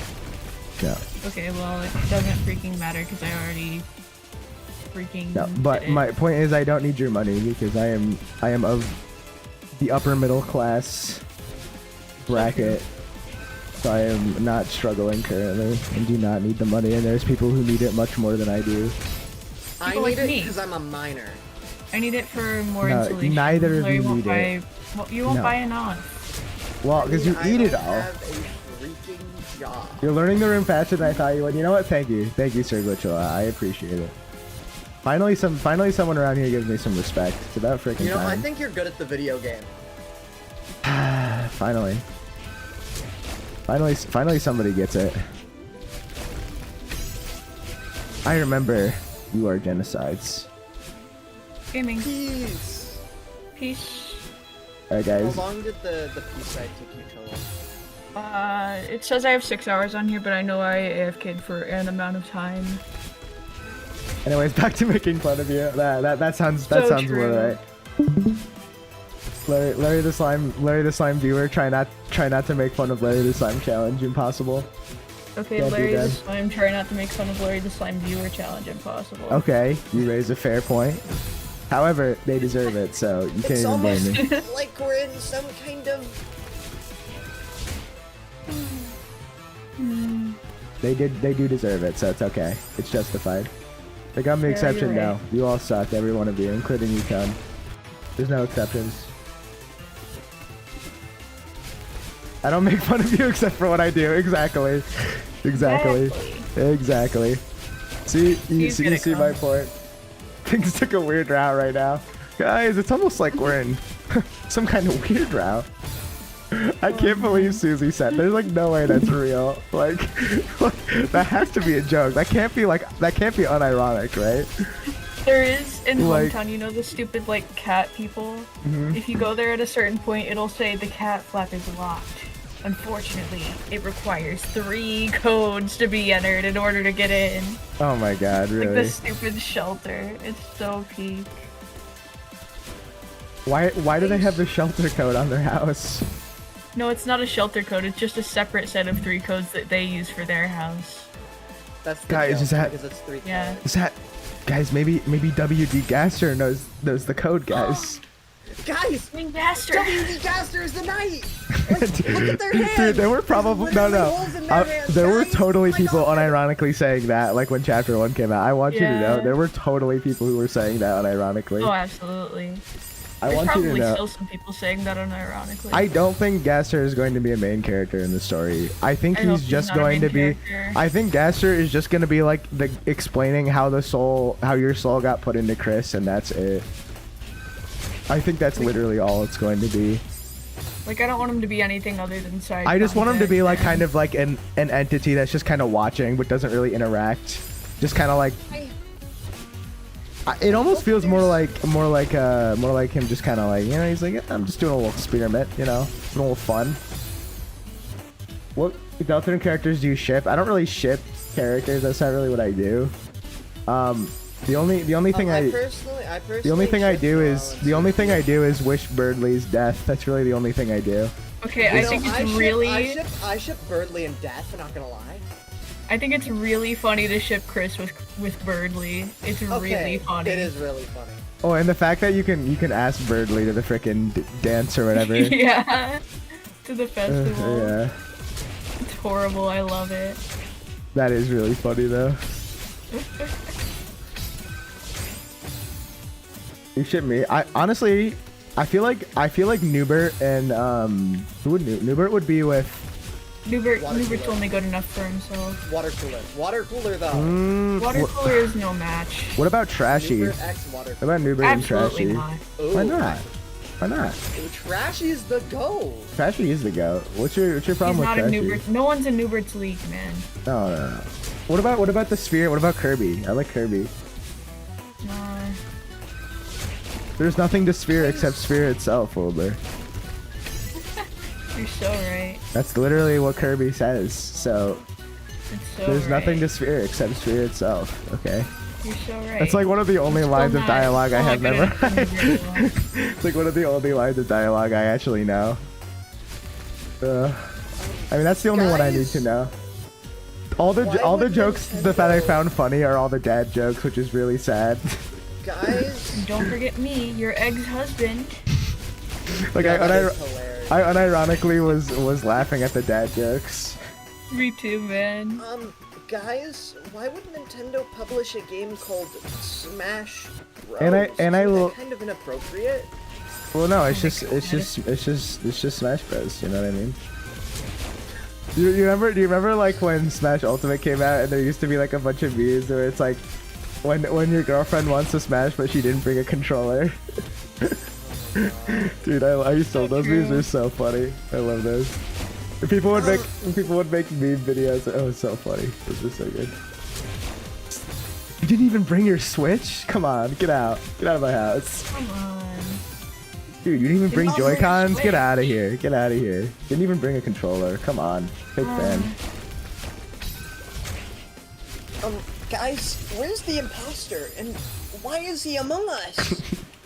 Yeah. Okay, well, it doesn't freaking matter because I already freaking. No, but did it. my point is I don't need your money because I am of the upper middle class bracket. So I am not struggling currently and do not need the money, and there's people who need it much more than I do. I People need like it me. because I'm a minor. I need it for more No, insulation. neither of Larry you won't need buy, it. Well, you won't No. buy enough. Well, because you I eat don't it all. have a freaking job. You're learning the room faster than I thought you would. You know what? Thank you, Sir Glitchola. I appreciate it. Finally, someone around here gives me some respect. It's about freaking You know, I time. think you're good at the video game. Finally, somebody gets it. I remember you are genocides. Gaming. Peace. Peace. Alright, How guys. long did the peace side take you total? It says I have 6 hours on here, but I know I AFK'd for an amount of time. Anyways, back to making fun of you. That sounds So more true. right. Larry the slime viewer, try not to make fun of Larry the Slime challenge. Impossible. Okay, Don't do Larry the that. Slime, try not to make fun of Larry the Slime viewer challenge impossible. Okay, you raise a fair point. However, they deserve it, so you can't It's even blame almost me. like we're in some kind of... They do deserve it, so it's okay. It's justified. Like, I'm the Yeah, exception you're right. now. You all suck, every one of you, including you, Tom. There's no exceptions. I don't make fun of you except for what I do. Exactly. See, you He's gonna see come. my point. Things took a weird route right now. Guys, it's almost like we're in some kind of weird route. I can't believe Susie said. There's like no way that's real. Like, that has to be a joke. That can't be unironic, right? There is in Like- hometown, you know the stupid like cat people? Mhm. If you go there at a certain point, it'll say the cat flap is locked. Unfortunately, it requires 3 codes to be entered in order to get in. Oh my god, Like really? the stupid shelter. It's so peak. Why do they have the shelter code on their house? No, it's not a shelter code, it's just a separate set of 3 codes that they use for their house. That's the Guys, joke, is that- because it's 3 Yeah. codes. Is that, guys? Maybe WD Gaster knows the code, guys. Guys! Grandmaster! WD Caster is the knight! Look at their hands! Dude, there were probably There's no. literally holes in their hands, There were guys! totally Oh my people God. unironically saying that, like when Chapter 1 came out. I want you to know Yeah. there were totally people who were saying that unironically. Oh, absolutely. I There's want you to probably know. still some people saying that unironically. I don't think Gaster is going to be a main character in the story. I think I hope he's he's just not a going to main be. character. I think Gaster is just going to be like the explaining how your soul got put into Chris, and that's it. I think that's literally all it's going to be. Like, I don't want him to be anything other than side I just want him to be like content. kind of like an entity that's just kind of watching but doesn't really interact. Just kind of like it almost feels more like him just kind of like, you know, he's like, I'm just doing a little experiment, you know, doing a little fun. What Deltarune characters do you ship? I don't really ship characters. That's not really what I do. The only thing I the personally only thing I ship do Rollins. is wish Birdley's death. That's really the only thing I do. Okay, I think it's really... I ship Birdley and Death, I'm not gonna lie. I think it's really funny to ship Chris with Birdly. It's really Okay, funny. it is really funny. Oh, and the fact that you can ask Birdly to the frickin' dance or whatever. Yeah. To the festival. Yeah. It's horrible. I love it. That is really funny though. You ship me. I honestly, I feel like Newbert and who would Newbert would be with. Newbert's only good enough for himself. Water cooler though. Water cooler is no match. What about Trashy? Newbert X water What cooler. about Newbert Absolutely and not. Trashy? Ooh. Why not? Why not? Trashy's the goal. Trashy is the goat. What's your problem He's with not in Trashy? Newbert. No one's in Newbert's league, man. No. What about the Sphere? What about Kirby? I like Kirby. Nah. There's nothing to Sphere except Sphere itself, Wilbur. You're so right. That's literally what Kirby says. So It's so there's right. nothing to Sphere except Sphere itself. Okay. You're so right. That's like one of the only Still lines of not- dialogue I still have not good at memorized. Newbert. It's like one of the only lines of dialogue I actually know. I mean, that's the only one I need to know. All the Why all the would jokes that I Nintendo- found funny are all the dad jokes, which is really sad. Guys. Don't forget me, your ex-husband. Like that I is hilarious. unironically was laughing at the dad jokes. Me too, man. Guys, why would Nintendo publish a game called Smash Bros? And I Isn't will- that kind of inappropriate? Well, no, it's just Smash Bros. You know what I mean? You remember? Do you remember like when Smash Ultimate came out and there used to be like a bunch of memes where it's like when your girlfriend wants to smash but she didn't bring a controller. Dude, I used to. Those memes are so funny. I love those. People would make meme videos. Oh, it's so funny. Those are so good. You didn't even bring your Switch? Come on, get out of my house. Come on. Dude, you didn't even bring not bring a Joy-Cons? Get Switch. out of here. Get out of here. Didn't even bring a controller. Come on. Big fan. Guys, where's the imposter? And why is he among us?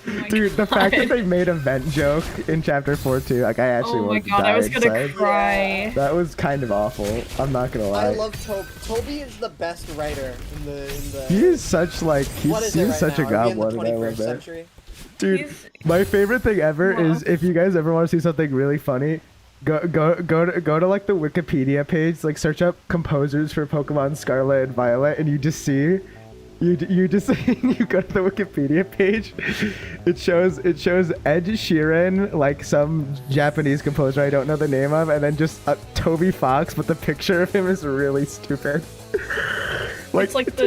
Oh my Dude, the fact that God. they made a vent joke in chapter 4 too, like I actually Oh my wanted to god, die I was gonna inside. cry. That was kind of awful. I'm not gonna lie. I love Toby. Toby is the best writer in the. He is such like What is he's it right such now? a Are we in the goblin. I love 21st that. century? Dude, He's- my favorite thing ever is if you guys ever want to see something really funny, go to like the Wikipedia page, like search up composers for Pokemon Scarlet and Violet, and you just see. You just you go to the Wikipedia page, it shows Ed Sheeran, like some Japanese composer I don't know the name of, and then just Toby Fox, but the picture of him is really stupid. It's like the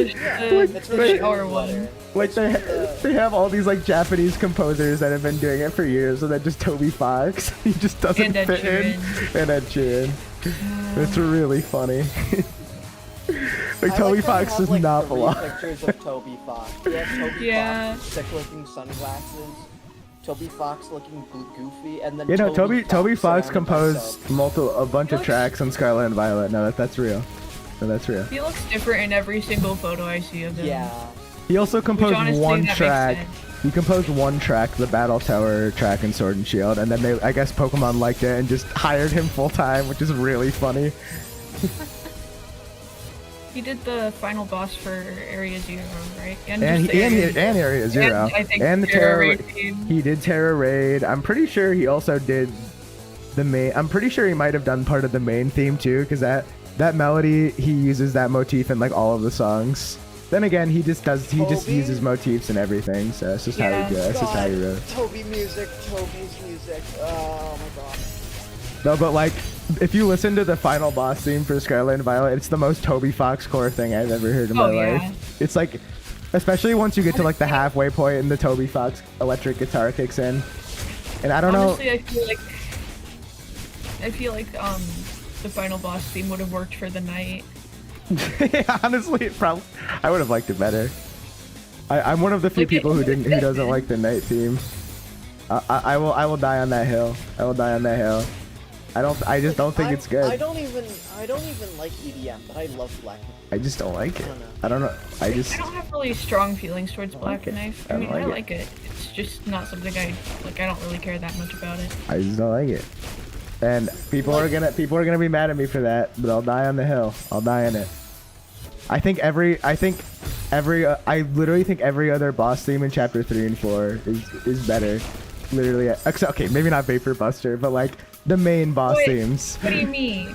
It's really shower funny. one. Like they have all these like Japanese composers that have been doing it for years, and then just Toby Fox, he just doesn't And Ed fit in, and Ed Sheeran. It's really funny. Like I Toby like how they Fox have, does like, not 3 belong. pictures of Toby Fox. We have Toby Yeah. Fox sick-looking sunglasses. Toby Fox looking goofy, and then You know, Toby Fox surrounded by soap. composed a bunch of tracks on Scarlet and Violet. No, that's real. No, that's real. He looks different in every single photo I see of him. Yeah. He also composed honestly, one that makes track. sense. He composed one track, the Battle Tower track in Sword and Shield, and then I guess Pokemon liked it and just hired him full time, which is really funny. He did the final boss for Area 0, right? And just the and Area Zero, I think and the Terra Terra. Raid team. He did Terra Raid. I'm pretty sure he also did the main. I'm pretty sure he might have done part of the main theme too, because that melody he uses that motif in like all of the songs. Then again, he just Toby? uses motifs and everything. So that's just how Yeah. he that's just how he wrote. Toby's music. Oh my god. No, but like, if you listen to the final boss theme for Scarlet and Violet, it's the most Toby Fox core thing I've ever heard in my yeah. life. It's like, especially once you get to like the halfway point and the Toby Fox electric guitar kicks in. And I don't Honestly, I feel like the final boss theme would have worked for the night. Yeah, honestly, I would have liked it better. I'm one of the few Like, people who doesn't like the night theme. I will die on that hill. I will die on that hill. I just don't think it's good. I don't even like EDM, but I love Black. I just don't like it. I I don't know. I I just don't have really strong feelings towards Black it. Knife. I I don't mean, like I it. like it. It's just not something I like. I don't really care that much about it. just don't like it. And people are gonna be mad at me for that, but I'll die on the hill. I'll die in it. I literally think every other boss theme in chapter 3 and 4 is better. Literally, except, okay, maybe not Vapor Buster, but like the main boss Wait, themes. What do you mean?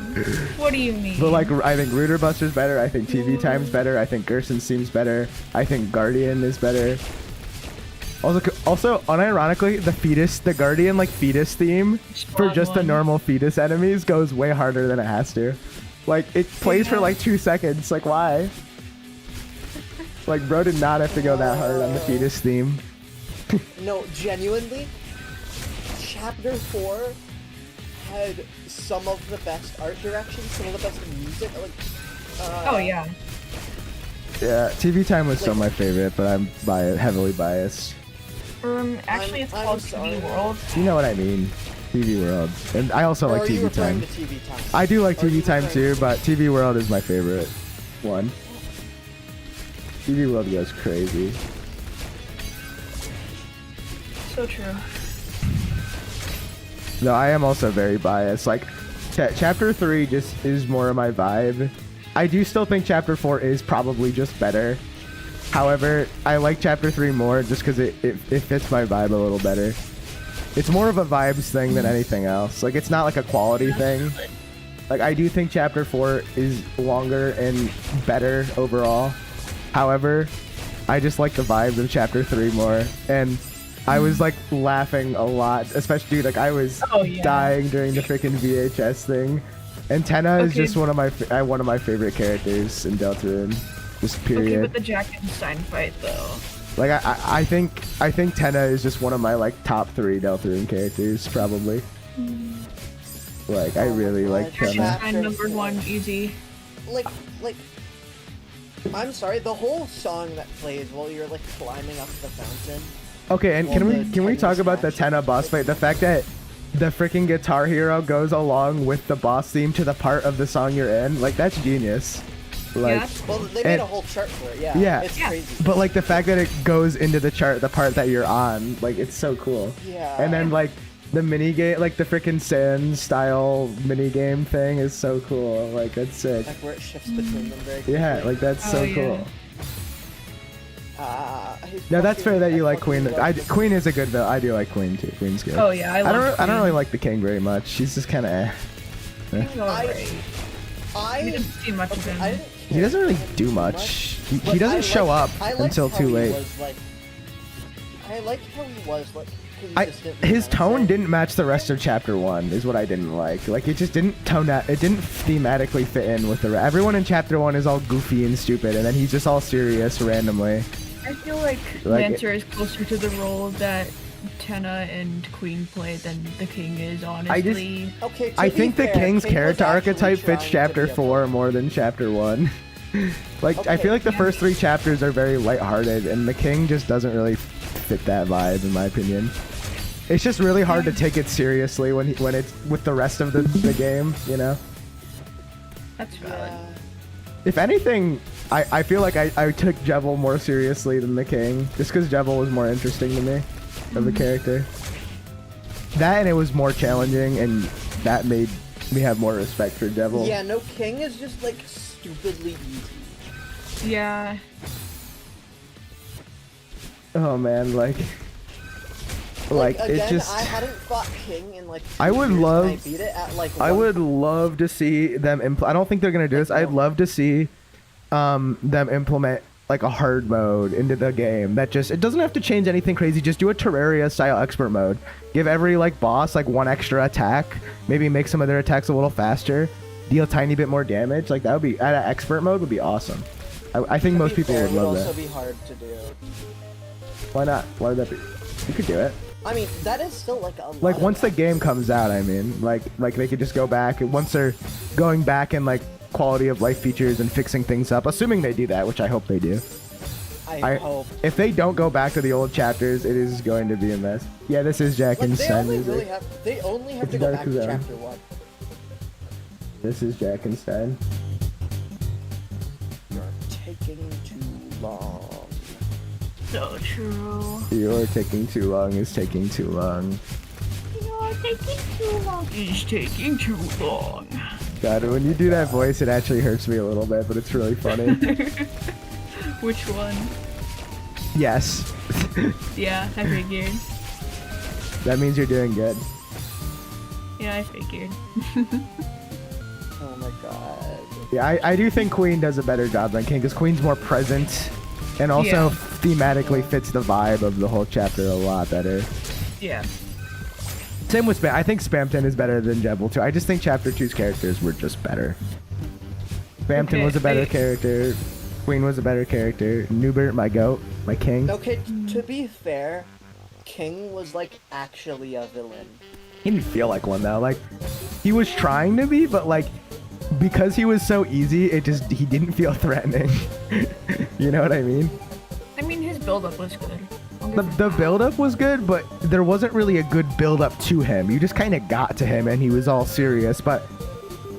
What do you mean? But like, I think Rooter Buster's better. I think TV Time's better. I think Gerson's theme's better. I think Guardian is better. Also, unironically, the Guardian like fetus theme for Spawn just the one. normal fetus enemies goes way harder than it has to. Like, it plays for like 2 seconds. Like, why? Like, bro did not have to go that hard on the fetus theme. No, genuinely, Chapter 4 had some of the best art direction, some of the best music. Like, Oh yeah. Yeah, TV Time was still my favorite, but I'm heavily biased. Actually, it's I'm called sorry. TV World. You know what I mean. TV World. And I also Or like are you TV referring Time. to TV Time? I do like Are you TV Time referring too, to- but TV World is my favorite one. TV World goes crazy. So true. No, I am also very biased. Like, chapter 3 just is more of my vibe. I do still think chapter 4 is probably just better. However, I like chapter 3 more just because it fits my vibe a little better. It's more of a vibes thing than anything else. Like, it's not like a quality thing. Like, I do think chapter 4 is longer and better overall. However, I just like the vibes of chapter 3 more. And I was like laughing a lot, especially dude, like I was Oh, yeah. dying during the freaking VHS thing. And Tenna is Okay. just one of my favorite characters in Deltarune. Just Okay, period. but the Jackenstein fight though. Like I think Tenna is just one of my like top 3 Deltarune characters probably. Like I really like God, Tenna. Chapter And number 4. 1, easy. Like, I'm sorry, the whole song that plays while you're like climbing up the fountain. Okay, and Well, can we the talk Tenna about the smash. Tenna boss fight? The fact that the freaking Guitar Hero goes along with the boss theme to the part of the song you're in, like that's genius. Like, Yeah. Well, they made a whole chart for it. Yeah. Yeah. It's Yeah. crazy. but like the fact that it goes into the chart, the part that you're on, like it's so cool. Yeah. And then like the mini game, like the freaking sand style mini game thing is so cool. Like that's sick. Like where it shifts between them very quickly. Yeah, like that's so Oh, yeah. cool. I No, that's fair that you like fucking Queen. love this- Queen is a good though. I do like Queen too. Queen's good. Oh yeah, I love I don't really like the King very much. She's just kind of. He's alright. I We didn't see much of okay, him. I didn't He doesn't really care for do him too much. He but doesn't I show liked- up I liked until how too he late. was, like, I liked how he was like I, consistently his tone menacing. didn't match the rest of chapter 1 is what I didn't like. Like it just didn't tone out. It didn't thematically fit in with the everyone in chapter 1 is all goofy and stupid, and then he's just all serious randomly. I feel like Like Lancer is closer to the role that Tenna and Queen play than the King is, honestly. Okay, to I be think the fair, King's King was character actually archetype fits trying to chapter be a 4 more than chapter 1. Like I Okay, feel like the yeah. first 3 chapters are very lighthearted, and the King just doesn't really fit that vibe in my opinion. It's just really hard to take it seriously when it's with the rest of the game, you know. That's valid. Yeah. If anything, I feel like I took Jevil more seriously than the King, just because Jevil was more interesting to me of the character. That and it was more challenging, and that made me have more respect for Jevil. Yeah, no, King is just like stupidly easy. Yeah. Oh man, like Again, it just. I hadn't fought King in like 2 I would years, and love- I beat it at like. I one- would love to see them. I don't think they're gonna do this. I'd love to see them implement like a hard mode into the game. That just it doesn't have to change anything crazy. Just do a Terraria style expert mode. Give every like boss like 1 extra attack. Maybe make some of their attacks a little faster. Deal a tiny bit more damage. Like that would be at an expert mode would be awesome. I think to most be people fair, would it love also that. be hard to do. Why not? Why would that be? You could do it. I mean, that is still like a lot Like of once the effort. game comes out, I mean, like they could just go back and once they're going back and like quality of life features and fixing things up, assuming they do that, which I hope they do. I hope. If they don't go back to the old chapters, it is going to be a mess. Yeah, this is Jack Like and they Stein only music. really have. They only have It's to go Dark back to Zone. chapter 1. This is Jack and Stein. You're taking too long. So true. You're taking too long is taking too long. You're taking too long. It's taking too long. God, when you do that voice, it actually hurts me a little bit, but it's really funny. Which one? Yes. Yeah, I figured. That means you're doing good. Yeah, I figured. Oh my god. Yeah, I do think Queen does a better job than King, because Queen's more present, and also Yeah. thematically fits the vibe of the whole chapter a lot better. Yeah. Same with Spam. I think Spamton is better than Jebel too. I just think Chapter 2's characters were just better. Spamton Okay, was a better wait. character. Queen was a better character. Newbert, my goat, my king. Okay, to be fair, King was like actually a villain. He didn't feel like one though. Like, he was trying to be, but like, because he was so easy, he didn't feel threatening. You know what I mean? I mean, his build-up was good. The build-up was good, but there wasn't really a good build-up to him. You just kind of got to him, and he was all serious. But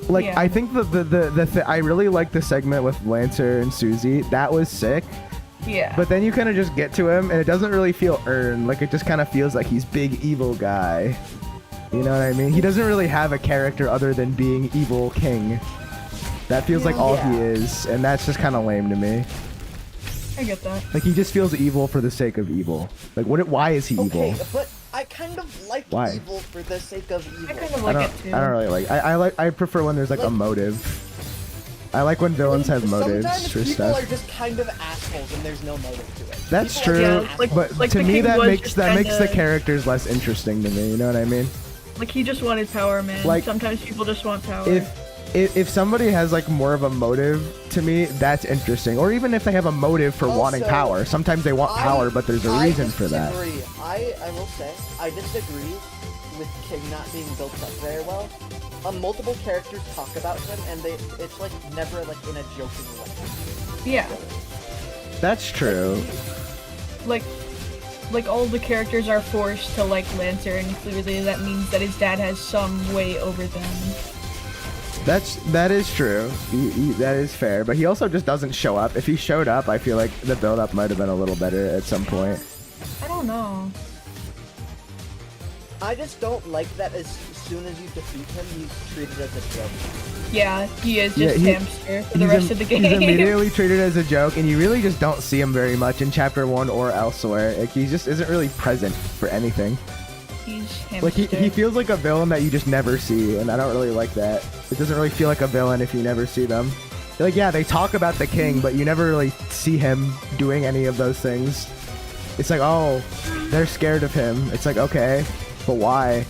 like, Yeah. I think I really liked the segment with Lancer and Susie. That was sick. Yeah. But then you kind of just get to him, and it doesn't really feel earned. Like, it just kind of feels like he's big evil guy. You know what I mean? He doesn't really have a character other than being evil king. That feels like all he Yeah. is, and that's just kind of lame to me. I get that. Like, he just feels evil for the sake of evil. Like, why is he Okay, evil? but I kind of like Why? evil for the sake of I evil. kind of I like it too. don't really like. I prefer when there's like a Like- motive. I like when villains have motives Sometimes for people stuff. are just kind of assholes and there's no motive to it. That's People are true, just Yeah, like- assholes. but to the me king that was makes just the kinda- characters less interesting to me. You know what I mean? Like, he just wanted power, man. Like, Sometimes people just want power. If somebody has like more of a motive to me, that's interesting. Or even if they have a motive for wanting Also, power. Sometimes they want power, but there's a reason for that. disagree. I will say, I disagree with King not being built up very well. Multiple characters talk about him, and it's like never like in a joking way. Yeah. That's true. Like all the characters are forced to like Lancer, and clearly that means that his dad has some way over them. That is true. That is fair. But he also just doesn't show up. If he showed up, I feel like the build-up might have been a little better at some point. I don't know. I just don't like that as soon as you defeat him, he's treated as a joke. Yeah, he is just Yeah, hamster for the rest of the game. He's immediately treated as a joke, and you really just don't see him very much in Chapter 1 or elsewhere. Like, he just isn't really present for anything. He's hamster. Like, he feels like a villain that you just never see, and I don't really like that. It doesn't really feel like a villain if you never see them. Like, yeah, they talk about the king, but you never really see him doing any of those things. It's like, oh, they're scared of him. It's like, okay, but why?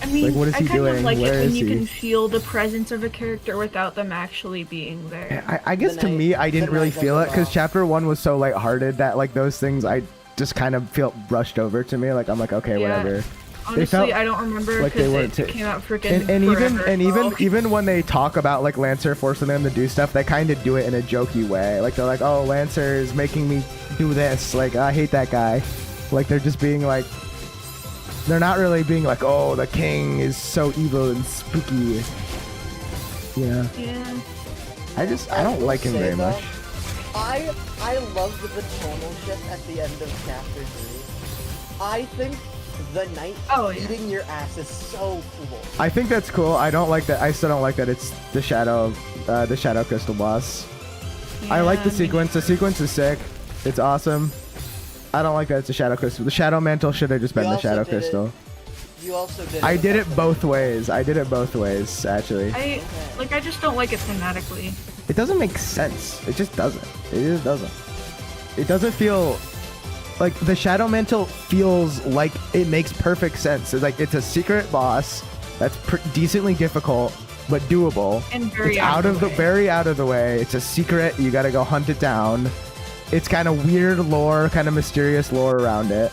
I mean, like, what is I he kind doing? of like Where it when is you he? can feel the presence of a character without them actually being there. I guess The to night- me, I didn't the really night feel it doesn't because law. Chapter 1 was so lighthearted that, like, those things I just kind of felt brushed over to me. Like, I'm like, okay, Yeah. whatever. Honestly, felt I don't remember like they because weren't it t- came out freaking And forever ago. even when they talk about like Lancer forcing them to do stuff, they kind of do it in a jokey way. Like, they're like, "Oh, Lancer is making me do this." Like, I hate that guy. Like, they're just being like, they're not really being like, "Oh, the king is so evil and spooky." Yeah, Yeah. I don't like him Say, very though, much. I love the tonal shift at the end of Chapter 3. I think the knight Oh, yeah. eating your ass is so cool. I think that's cool. I don't like that. I still don't like that it's the shadow crystal boss. I like the Yeah, sequence. The sequence is sick. It's awesome. I don't like that it's a shadow crystal. The shadow mantle should have just been You the also shadow did it- crystal. You also did. I with did it Buffalo. both ways. Actually. I just don't like it thematically. It doesn't make sense. It just doesn't. It just doesn't. It doesn't feel like the shadow mantle feels like it makes perfect sense. It's like it's a secret boss that's decently difficult but doable. And very It's out of the way. very out of the way. It's a secret. You got to go hunt it down. It's kind of weird lore, kind of mysterious lore around it.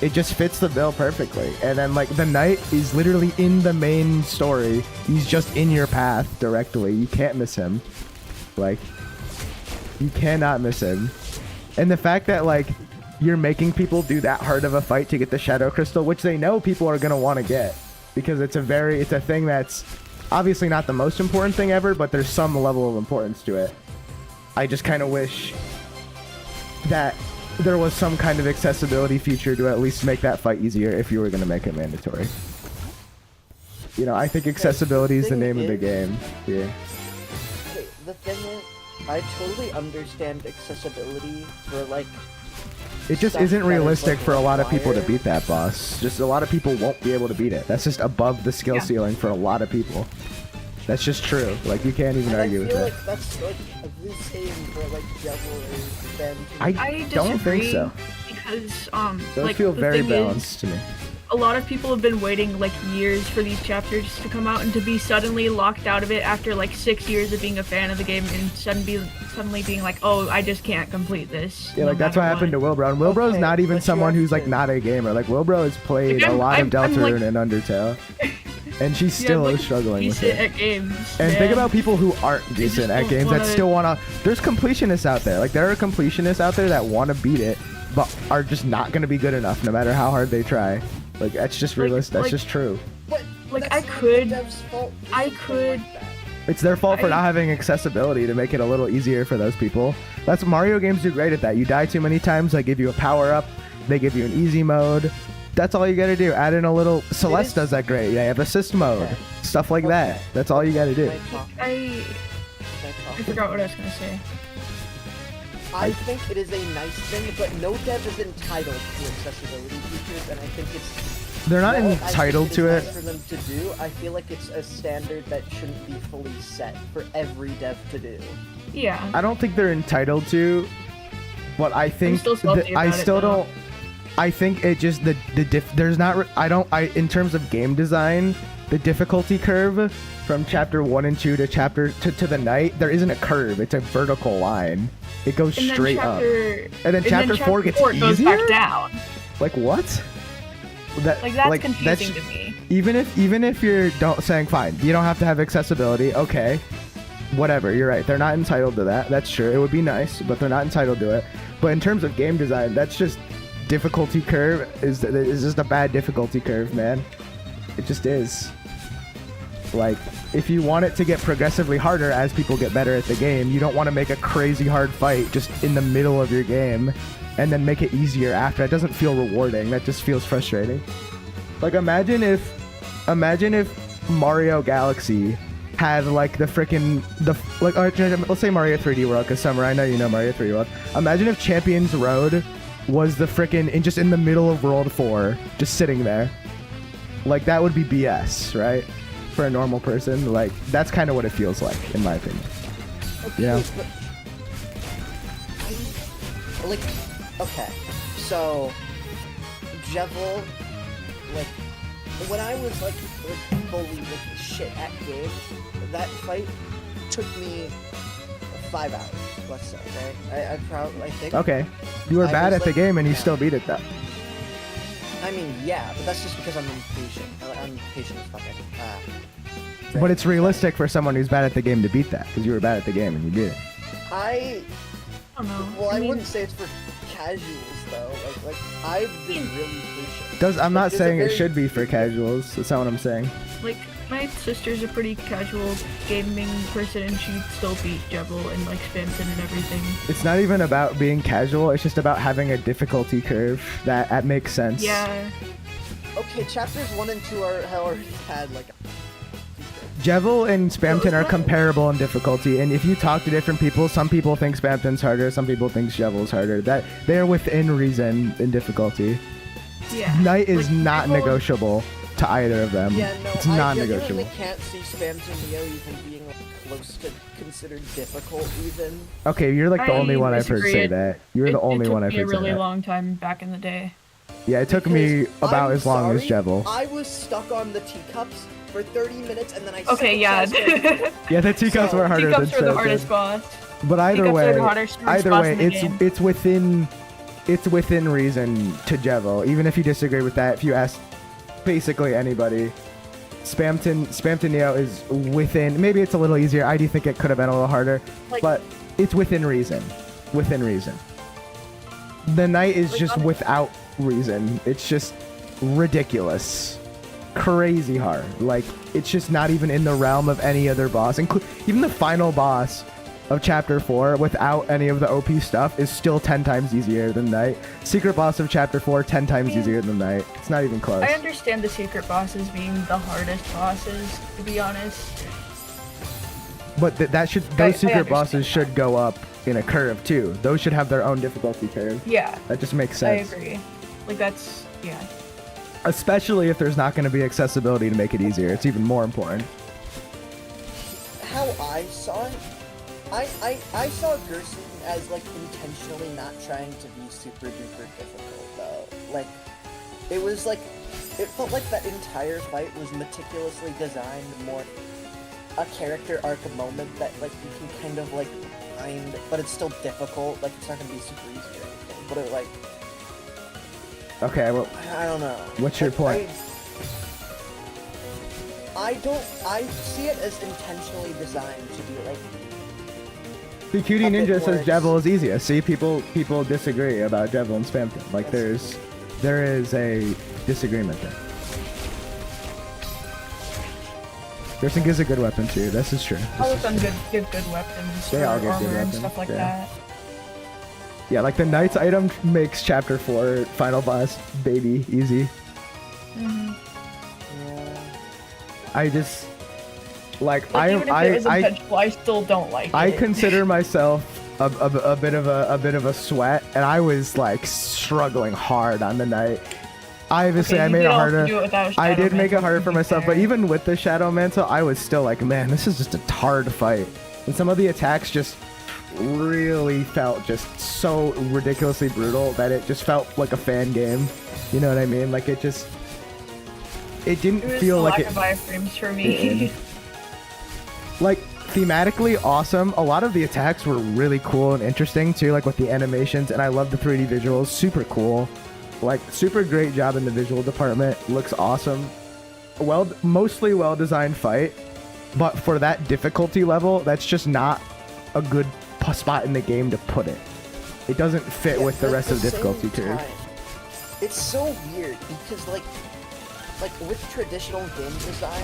It just fits the bill perfectly. And then like the knight is literally in the main story. He's just in your path directly. You can't miss him. Like, you cannot miss him. And the fact that like you're making people do that hard of a fight to get the shadow crystal, which they know people are gonna want to get, because it's a thing that's obviously not the most important thing ever, but there's some level of importance to it. I just kind of wish that there was some kind of accessibility feature to at least make that fight easier if you were gonna make it mandatory. You know, I think accessibility is the thing name of the is- game here. Okay, the thing is, I totally understand accessibility for like. It just stuff isn't that is, realistic like, for a lot of people to required. beat that boss. Just a lot of people won't be able to beat it. That's just above the skill Yeah. ceiling for a lot of people. That's just true. Like, you can't even And argue I with feel that. like that's like the same for like Devil or Ben. I don't think disagree so. because Those like feel the very thing balanced is, to me. a lot of people have been waiting like years for these chapters to come out, and to be suddenly locked out of it after like 6 years of being a fan of the game and suddenly being like, oh, I just can't complete this. Yeah, no like that's what matter happened to what. Wilbro. And Wilbro's Okay, not even but you someone have who's like to- not a gamer. Like Wilbro has played Like, a lot of I'm like- Deltarune and Undertale, and she still like, is struggling with decent it. at games. And man. think about people who aren't just decent at don't games that wanna- still wanna. There's completionists out there. Like there are completionists out there that want to beat it, but are just not gonna be good enough no matter how hard they try. Like that's just Like- realistic. That's like- just true. But Like, that's I not the could- dev's fault for I something could- like that. It's their fault for I- not having accessibility to make it a little easier for those people. That's Mario games do great at that. You die too many times, they give you a power up, they give you an easy mode. That's all you gotta do. Add in a little. Celeste does that great. They have assist mode, Okay. stuff like that. Okay. That's all you gotta do. Can I talk? I Can I talk? forgot what I was gonna say. I think it is a nice thing, but no dev is entitled to accessibility features, and I think it's. They're not while I think entitled to is it. nice for them to do. I feel like it's a standard that shouldn't be fully set for every dev to do. Yeah. I don't think they're entitled to, but I think still salty I about it, still though. don't. I think it just the there's not I in terms of game design, the difficulty curve from chapter 1 and 2 to to the night, there isn't a curve. It's a vertical line. It goes And then straight up. And then chapter 4 gets goes easier? back down. Like what? That Like that's confusing to me. even if you're don't saying fine, you don't have to have accessibility. Okay, whatever. You're right. They're not entitled to that. That's true. It would be nice, but they're not entitled to it. But in terms of game design, that's just difficulty curve is just a bad difficulty curve, man. It just is. Like if you want it to get progressively harder as people get better at the game, you don't want to make a crazy hard fight just in the middle of your game and then make it easier after. It doesn't feel rewarding. That just feels frustrating. Like imagine if Mario Galaxy had like the frickin' let's say Mario 3D World, because Summer, I know you know Mario 3D World. Imagine if Champions Road was the frickin' just in the middle of World 4, just sitting there. Like that would be BS, right? For a normal person, like that's kind of what it feels like, in my opinion. Okay, Yeah. but like, okay, so Jevil, like, when I was like fully like shit at games, that fight took me 5 hours, let's say, okay? I think. Okay, you were I bad was at the like- game and you yeah. still beat it though. I mean, yeah, but that's just because I'm impatient. I'm patient as fuck. But it's realistic for someone who's bad at the game to beat that, because you were bad at the game and you did it. I I don't know. well, I mean, wouldn't say it's for casuals though. Like I've been really patient. I'm not Like, there's a saying it very- should be for casuals. That's not what I'm saying. like my sister's a pretty casual gaming person, and she still beat Jebel and like Spamton and everything. It's not even about being casual. It's just about having a difficulty curve that makes sense. Yeah. Okay, chapters 1 and 2 are already had like. Jevil and Spamton it's are not- comparable in difficulty, and if you talk to different people, some people think Spamton's harder, some people think Jevil's harder. That they're within reason in difficulty. Yeah. Night is Like, not Jebel- negotiable to either of them. Yeah, no, it's I non-negotiable. genuinely can't see Spamton Neo even being like close to considered difficult even. Okay, you're like the I only one I've heard say disagree. that. You're the only one I've It took heard me a really say that. long time back in the day. Yeah, it took me Because about I'm as long as sorry, Jevil. I was stuck on the teacups for 30 minutes and then I Okay, yeah. Yeah, the teacups So, were harder than Teacups are the Spamton. hardest boss. But either Teacups are way, the hardest boss in the game. it's within reason to Jevil. Even if you disagree with that, if you ask basically anybody, Spamton Neo is within. Maybe it's a little easier. I do think it could have been a little harder, Like- but it's within reason. Within reason. The night is Like, just without reason. It's just ridiculous. Crazy hard. Like, it's just not even in the realm of any other boss. Even the final boss of Chapter 4 without any of the OP stuff is still 10 times easier than Night. Secret boss of Chapter 4, 10 times easier than Night. It's not even close. I understand the secret bosses being the hardest bosses, to be honest. But those I secret bosses understand should go up in a curve too. Those should have their own difficulty curve. Yeah. That just makes sense. I agree. Like that's yeah. Especially if there's not going to be accessibility to make it easier. It's even more important. How I saw it, I saw Gerson as like intentionally not trying to be super duper difficult though. Like it was like it felt like that entire fight was meticulously designed more a character arc moment that like you can kind of like find, but it's still difficult. Like it's not gonna be super easy or anything. But it like Okay, well, I don't know. what's your point? I see it as intentionally designed to be like. The Cutie a bit Ninja more says Jevil is easiest. See, people disagree about Jevil and Spamton. Like there is a disagreement there. Gerson gives a good weapon too. This is true. All of them give good weapons They for all give good armor and weapons, stuff like yeah. that. Yeah, like the Knight's item makes Chapter 4 final boss baby easy. Mm-hmm. Yeah. I just like Like, even if it is I intentional, I still don't like I it. consider myself a bit of a sweat, and I was like struggling hard on the Knight. Obviously, Okay, I you made did it also harder. do it without I Shadow did make it Mantle, harder to for be myself, but fair. even with the Shadow Mantle, I was still like, man, this is just a hard fight. And some of the attacks just really felt just so ridiculously brutal that it just felt like a fan game. You know what I mean? Like it didn't It was feel the like lack it. of wireframes for me. Like thematically awesome. A lot of the attacks were really cool and interesting too, like with the animations, and I love the 3D visuals. Super cool. Like super great job in the visual department. Looks awesome. Mostly well designed fight, but for that difficulty level, that's just not a good spot in the game to put it. It doesn't fit Yeah, with the at rest of same difficulty curve. time, it's so weird because like with traditional game design,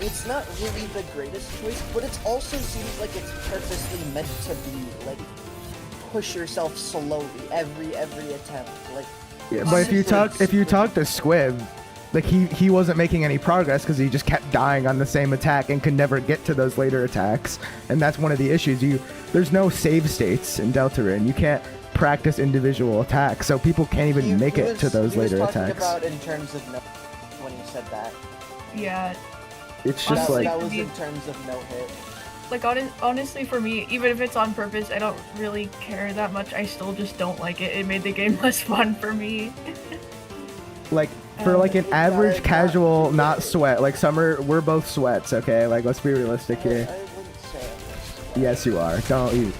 it's not really the greatest choice, but it also seems like it's purposely meant to be like push yourself slowly every attempt. Like Yeah, but if you talk to Squib, like he wasn't making any progress because he just kept dying on the same attack and could never get to those later attacks, and that's one of the issues. There's no save states in Deltarune. You can't practice individual attacks, so people can't even make it to those later attacks. He was talking about in terms of no when he said that. Yeah. It's just Honestly, like that was in terms of no hit. Like honestly, for me, even if it's on purpose, I don't really care that much. I still just don't like it. It made the game less fun for me. like for like an Yeah, average it's casual, not sweat. Like Summer, we're both sweats, okay? Like let's be realistic here. I wouldn't say it was. Yes, you are. Don't you?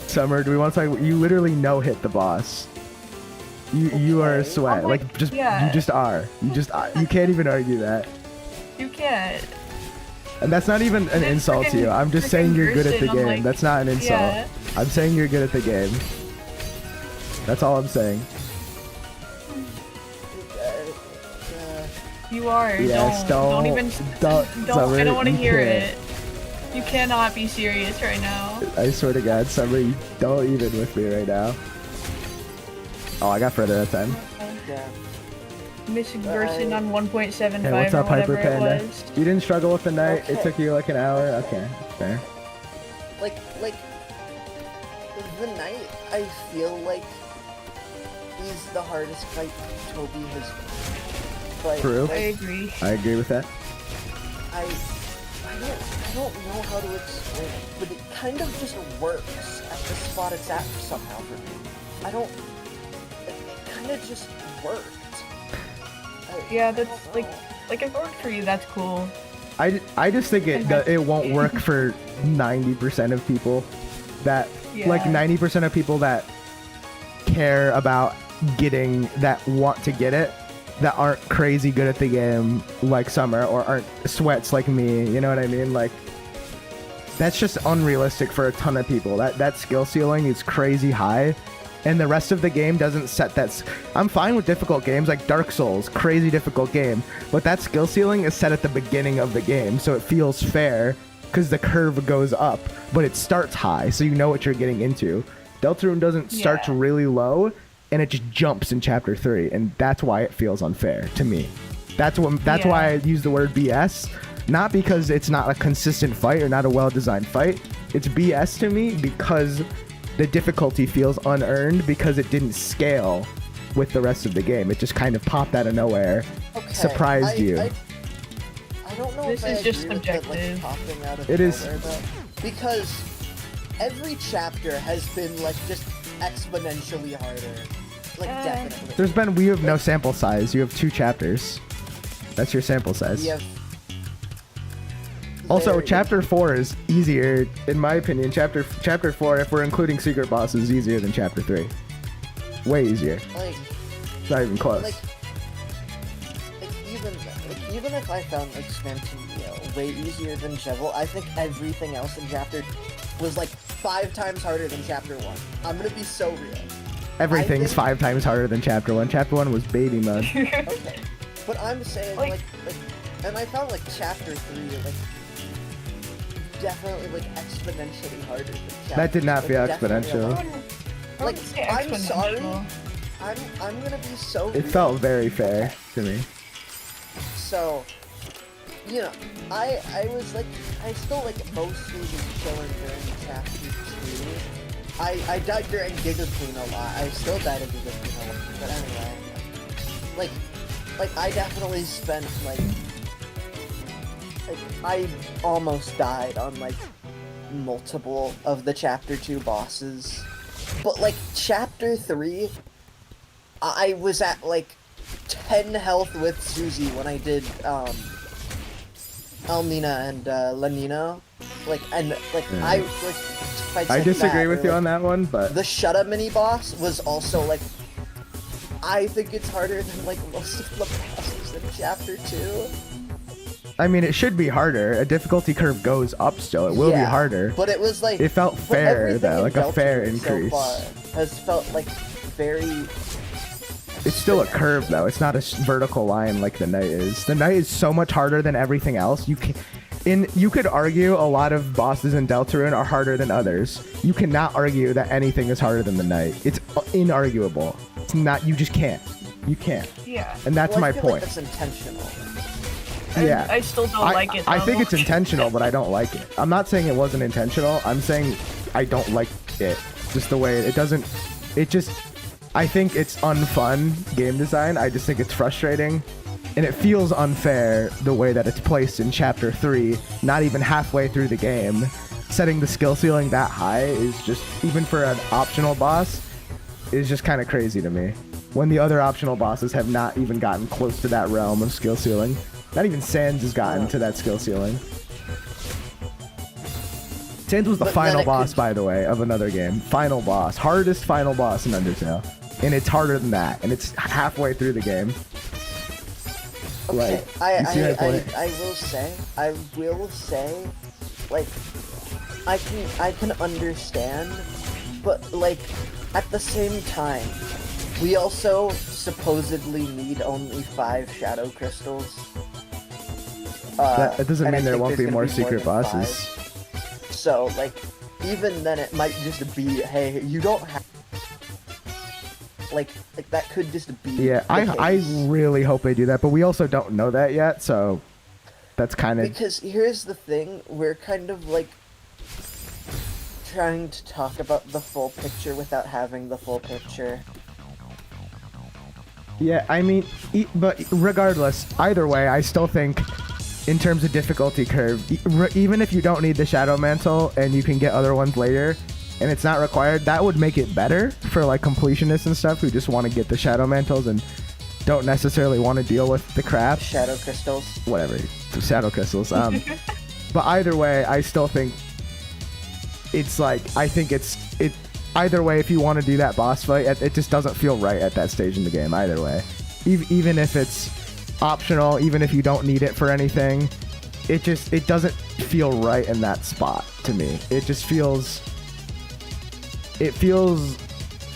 Summer, do we want to talk? You literally no hit the boss. You are a Okay. sweat. I'm like, Like just yeah. you just are. You can't even argue that. You can't. And that's not even an It's insult to you. freaking- I'm just saying you're good at the freaking Gerson, I'm game. like, That's not an insult. yeah. I'm saying you're good at the game. That's all I'm saying. You are. Yes, Don't even. don't, Don't. Summer, I don't want to you hear can't. it. You cannot be serious right now. I swear to God, Summer, you don't even with me right now. Oh, I got further that time. Yeah. Miss Gerson on 1.75 Hey, what's or up, Hyper whatever it Panda? was. You didn't struggle with the night? It Okay. took you like an hour? Okay, fair. Like the night, I feel like is the hardest fight Toby has. But True. I like, agree. I agree with that. I don't know how to explain it, but it kind of just works at the spot it's at somehow for me. It kind of just worked. Yeah, that's like if it worked for you, that's cool. I just think it won't work for 90% of people that like Yeah. 90% of people that care about getting that want to get it that aren't crazy good at the game like Summer or aren't sweats like me, you know what I mean? Like that's just unrealistic for a ton of people. That skill ceiling is crazy high. And the rest of the game doesn't set that. I'm fine with difficult games like Dark Souls, crazy difficult game, but that skill ceiling is set at the beginning of the game, so it feels fair because the curve goes up, but it starts high, so you know what you're getting into. Deltarune doesn't start Yeah. really low, and it just jumps in Chapter 3, and that's why it feels unfair to me. That's why I use the word BS, not because it's not a consistent fight or not a well-designed fight. It's BS to me because the difficulty feels unearned because it didn't scale with the rest of the game. It just kind of popped out of nowhere, Okay, surprised you. I don't know This if I is just agree with that, subjective. popping out of It is. nowhere, though, because every chapter has been like just exponentially harder. Like definitely. We have no sample size. You have 2 chapters. That's your sample size. We have Also, very- Chapter 4 is easier, in my opinion. Chapter 4, if we're including secret bosses, is easier than Chapter 3. Way easier. like It's not even close. like even if I found expansion way easier than Jevil, I think everything else in chapter was like 5 times harder than chapter 1. I'm gonna be so real. Everything's think- 5 times harder than Chapter 1. Chapter 1 was baby mode. Okay, but I'm saying Like- like, and I found like chapter 3 like definitely like exponentially harder than chapter. That did not feel definitely a exponential. lot. I Like, wouldn't say I'm sorry. exponential. I'm gonna be so. It real. felt very fair to me. So, I was like, I still like mostly was chilling during chapter 2. I died during Giga Queen a lot. I still died at Giga Queen a lot. But anyway, like I definitely spent like I almost died on like multiple of the chapter 2 bosses. But like chapter 3, I was at like 10 health with Susie when I did Almina and Lenino. I disagree with you on that one, but The Shutta mini boss was also like, I think it's harder than like most of the bosses in chapter 2. I mean, it should be harder. A difficulty curve goes up still. It will be harder. But it was like It felt but fair, everything though, in like a fair Deltarune increase. So far has felt like very. It's still a curve, though. It's not a vertical line like the Knight is. The Knight is so much harder than everything else. You could argue a lot of bosses in Deltarune are harder than others. You cannot argue that anything is harder than the Knight. It's inarguable. It's not. You just can't. You can't. Yeah. And that's Well, my I feel point. Like that's intentional. Yeah. I still don't like it. I though. think it's intentional, but I don't like it. I'm not saying it wasn't intentional. I'm saying I don't like it. Just the way it doesn't. It just. I think it's unfun game design. I just think it's frustrating. And it feels unfair the way that it's placed in Chapter 3, not even halfway through the game. Setting the skill ceiling that high is just, even for an optional boss, is just kind of crazy to me. When the other optional bosses have not even gotten close to that realm of skill ceiling. Not even Sans has gotten to that skill ceiling. Sans was the But then final it boss, could- by the way, of another game. Final boss. Hardest final boss in Undertale. And it's harder than that. And it's halfway through the game. Okay, Like, you see my point? I will say, like, I can understand, but like, at the same time, we also supposedly need only 5 shadow crystals. That doesn't and I mean there think won't there's be gonna more be secret than bosses. 5. So, like, even then it might just be, hey, you don't have. Like that could just be. Yeah, the I case. really hope they do that, but we also don't know that yet, so that's kind of... Because here's the thing, we're kind of like trying to talk about the full picture without having the full picture. Yeah, I mean, but regardless, either way, I still think in terms of difficulty curve, even if you don't need the Shadow Mantle and you can get other ones later, and it's not required, that would make it better for like completionists and stuff who just want to get the Shadow Mantles and don't necessarily want to deal with the crap. Shadow crystals. Whatever, the Shadow Crystals. But either way, I still think it's like, I think it. Either way, if you want to do that boss fight, it just doesn't feel right at that stage in the game. Either way, even if it's optional, even if you don't need it for anything, it doesn't feel right in that spot to me. It just feels. It feels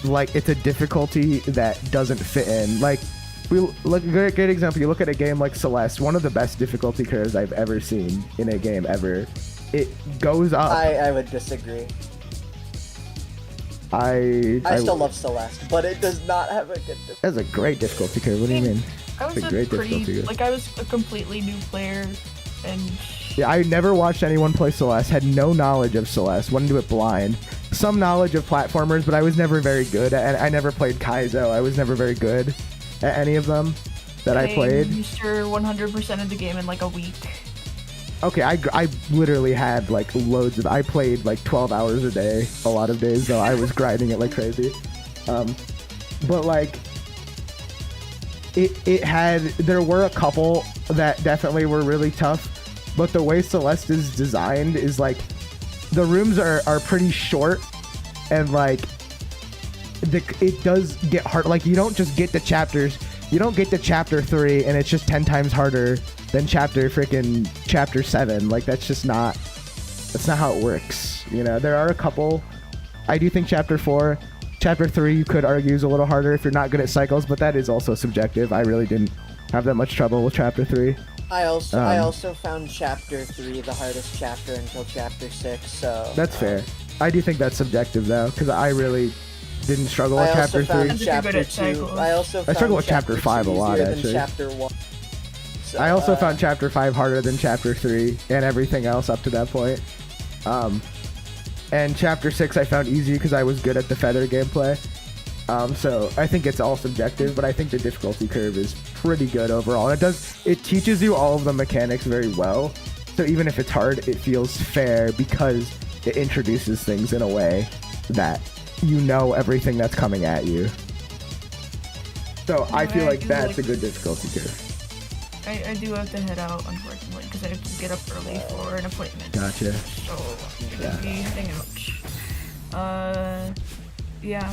like it's a difficulty that doesn't fit in. Like, we look, great example. You look at a game like Celeste, one of the best difficulty curves I've ever seen in a game ever. it goes up. I would disagree. I still love Celeste, but it does not have a good. That's a great difficulty curve. What do you mean? I was It's a great difficulty curve. like I was a completely new player, and Yeah, I never watched anyone play Celeste. Had no knowledge of Celeste. Went into it blind. Some knowledge of platformers, but I was never very good. And I never played Kaizo. I was never very good at any of them that I played. Mr. 100% of the game in like a week. Okay, I literally had like loads of. I played like 12 hours a day. A lot of days though. I was grinding it like crazy. But like. There were a couple that definitely were really tough, but the way Celeste is designed is like, the rooms are pretty short, and like, it does get hard. Like, you don't just get the chapters, you don't get to chapter 3 and it's just 10 times harder than chapter 7. Like, that's not how it works. You know, there are a couple. I do think chapter 3 you could argue is a little harder if you're not good at cycles, but that is also subjective. I really didn't have that much trouble with chapter 3. I also found chapter 3 the hardest chapter until chapter 6, so... That's fair. I do think that's subjective though, because I really didn't struggle with chapter 3. I struggled with chapter 5 a lot, actually. Chapter 1. So, I also found chapter 5 harder than chapter 3 and everything else up to that point. And chapter 6 I found easy because I was good at the feather gameplay. So I think it's all subjective, but I think the difficulty curve is pretty good overall. And it teaches you all of the mechanics very well. So even if it's hard, it feels fair because it introduces things in a way that you know everything that's coming at you. So I feel like that's a good difficulty curve. I do have to head out, unfortunately, because I have to get up early for an appointment. Gotcha. So I'm gonna be heading out. Yeah,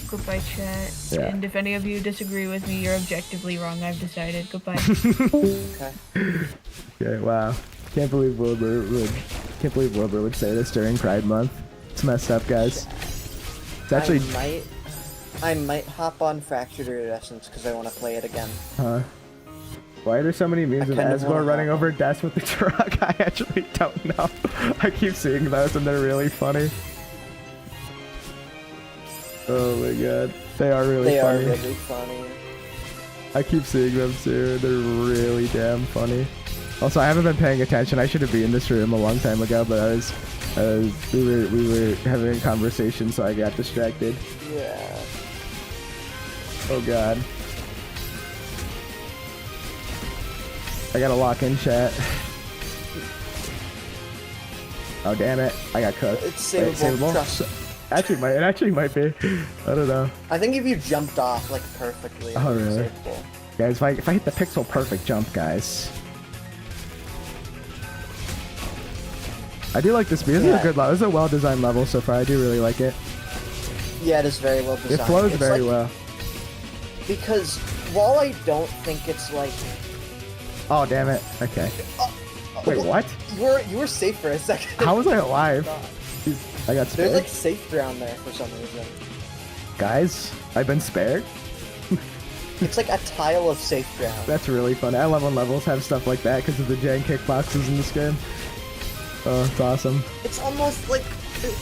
goodbye, chat. Yeah. And if any of you disagree with me, you're objectively wrong. I've decided. Goodbye. Okay. Okay, wow. Can't believe Wilbur would say this during Pride Month. It's messed up, guys. It's actually. I might hop on Fractured Iridescence because I want to play it again. Huh? Why are there so many memes of Asgore running over deaths with the truck? I actually don't know. I keep seeing those and they're really funny. Oh my god. They are really funny. They are really funny. I keep seeing them too. They're really damn funny. Also, I haven't been paying attention. I should have been in this room a long time ago, but we were having a conversation, so I got distracted. Yeah. Oh god. I gotta lock in chat. Oh damn it! I got cooked. It's savable. Trust. It actually might be. I don't know. I think if you jumped off like perfectly. Oh really? Savable. Guys, if I hit the pixel perfect jump, guys. I do like this speed. This is a good level. This is a well-designed level so far. I do really like it. Yeah, it is very well designed. It flows very well. Because while I don't think it's like. Oh damn it! Okay. Wait, what? You were safe for a second. How was I alive? I got spared. There's like safe ground there for some reason. Guys, I've been spared. It's like a tile of safe ground. That's really fun. I love when levels have stuff like that because of the jank kickboxes in this game. Oh, it's awesome. It's almost like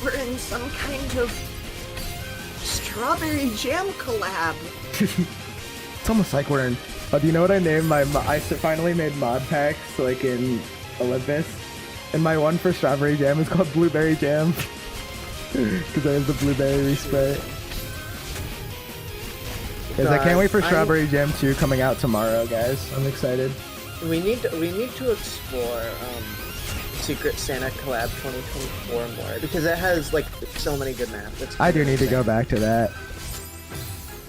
we're in some kind of strawberry jam collab. It's almost like we're in. Oh, do you know what I named my? I finally made mod packs like in Olympus, and my one for strawberry jam is called blueberry jam because I have the blueberry spray. Guys, I can't wait for strawberry jam 2 coming out tomorrow, guys. I'm excited. We need to explore Secret Santa Collab 2024 more because it has like so many good maps. I do need to go back to that.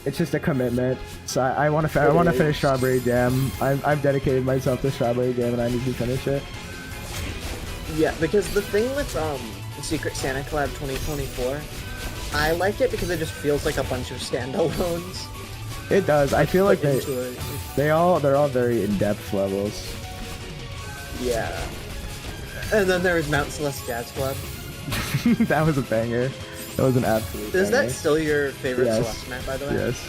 It's just a commitment. So I want to finish Strawberry Jam. I've dedicated myself to Strawberry Jam, and I need to finish it. Yeah, because the thing with Secret Santa Collab 2024, I like it because it just feels like a bunch of standalones. It does. I feel like they're all very in-depth levels. Yeah. And then there was Mount Celeste Jazz Club. That was a banger. That was an absolute banger. Is that still your favorite Celeste map, by the way? Yes.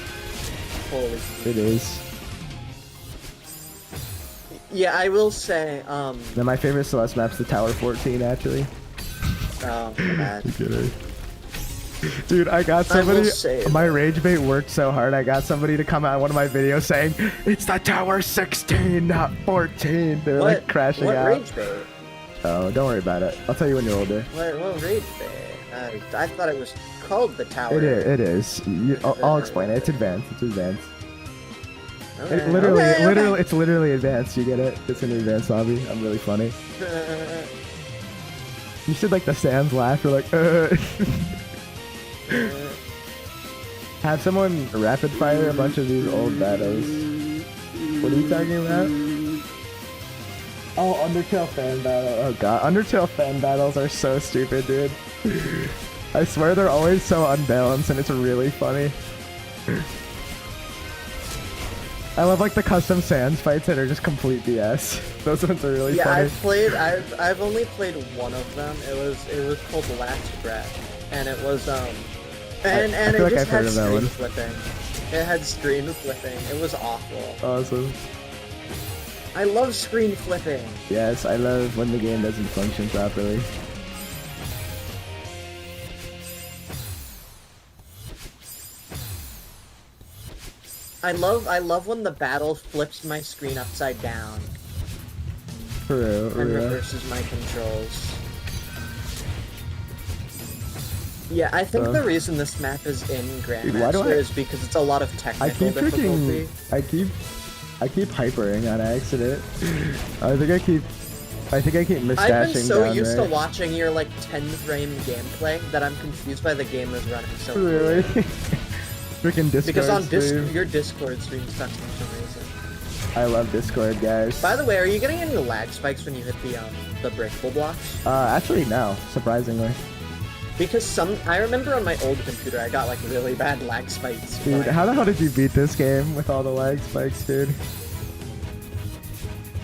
Holy. It is. Yeah, I will say, Then my favorite Celeste map's the Tower 14, actually. oh, man. I'm kidding. Dude, I got I will somebody. say My rage bait worked so hard. I got somebody to come out in one of my videos saying it's the Tower 16, not 14. They're like crashing what out. rage bait? Oh, don't worry about it. I'll tell you when you're older. What rage bait? I thought it was called the Tower. It is. I'll explain it. It's advanced. It's advanced. Okay, It literally, okay. it's literally advanced. You get it? It's an advanced lobby. I'm really funny. You should like the Sans laugh. You're like, Have someone rapid fire a bunch of these old battles. What are you talking about? Oh, Undertale fan battle. Oh god, Undertale fan battles are so stupid, dude. I swear they're always so unbalanced and it's really funny. I love like the custom Sans fights that are just complete BS. Those ones are really funny. I've only played one of them. It was called Last Breath, and it was and I feel it like just I've had heard of that screen one. flipping. It had screen flipping. It was awful. Awesome. I love screen flipping. Yes, I love when the game doesn't function properly. I love when the battle flips my screen upside down For real, for and real. reverses my controls. Yeah, I think the reason this map is in why do Grandmaster I- is because it's a lot of I technical keep difficulty. freaking, I keep hypering on accident. I think I keep misdashing I've been so down used there. to watching your like 10 frame gameplay that I'm confused by the game is running so Really? poorly. Freaking Discord Because on stream. your Discord stream sucks for some reason. I love Discord, guys. By the way, are you getting any lag spikes when you hit the breakable blocks? Actually, no. Surprisingly. Because I remember on my old computer I got like really bad lag spikes. Dude, how the hell did you beat this game with all the lag spikes, dude?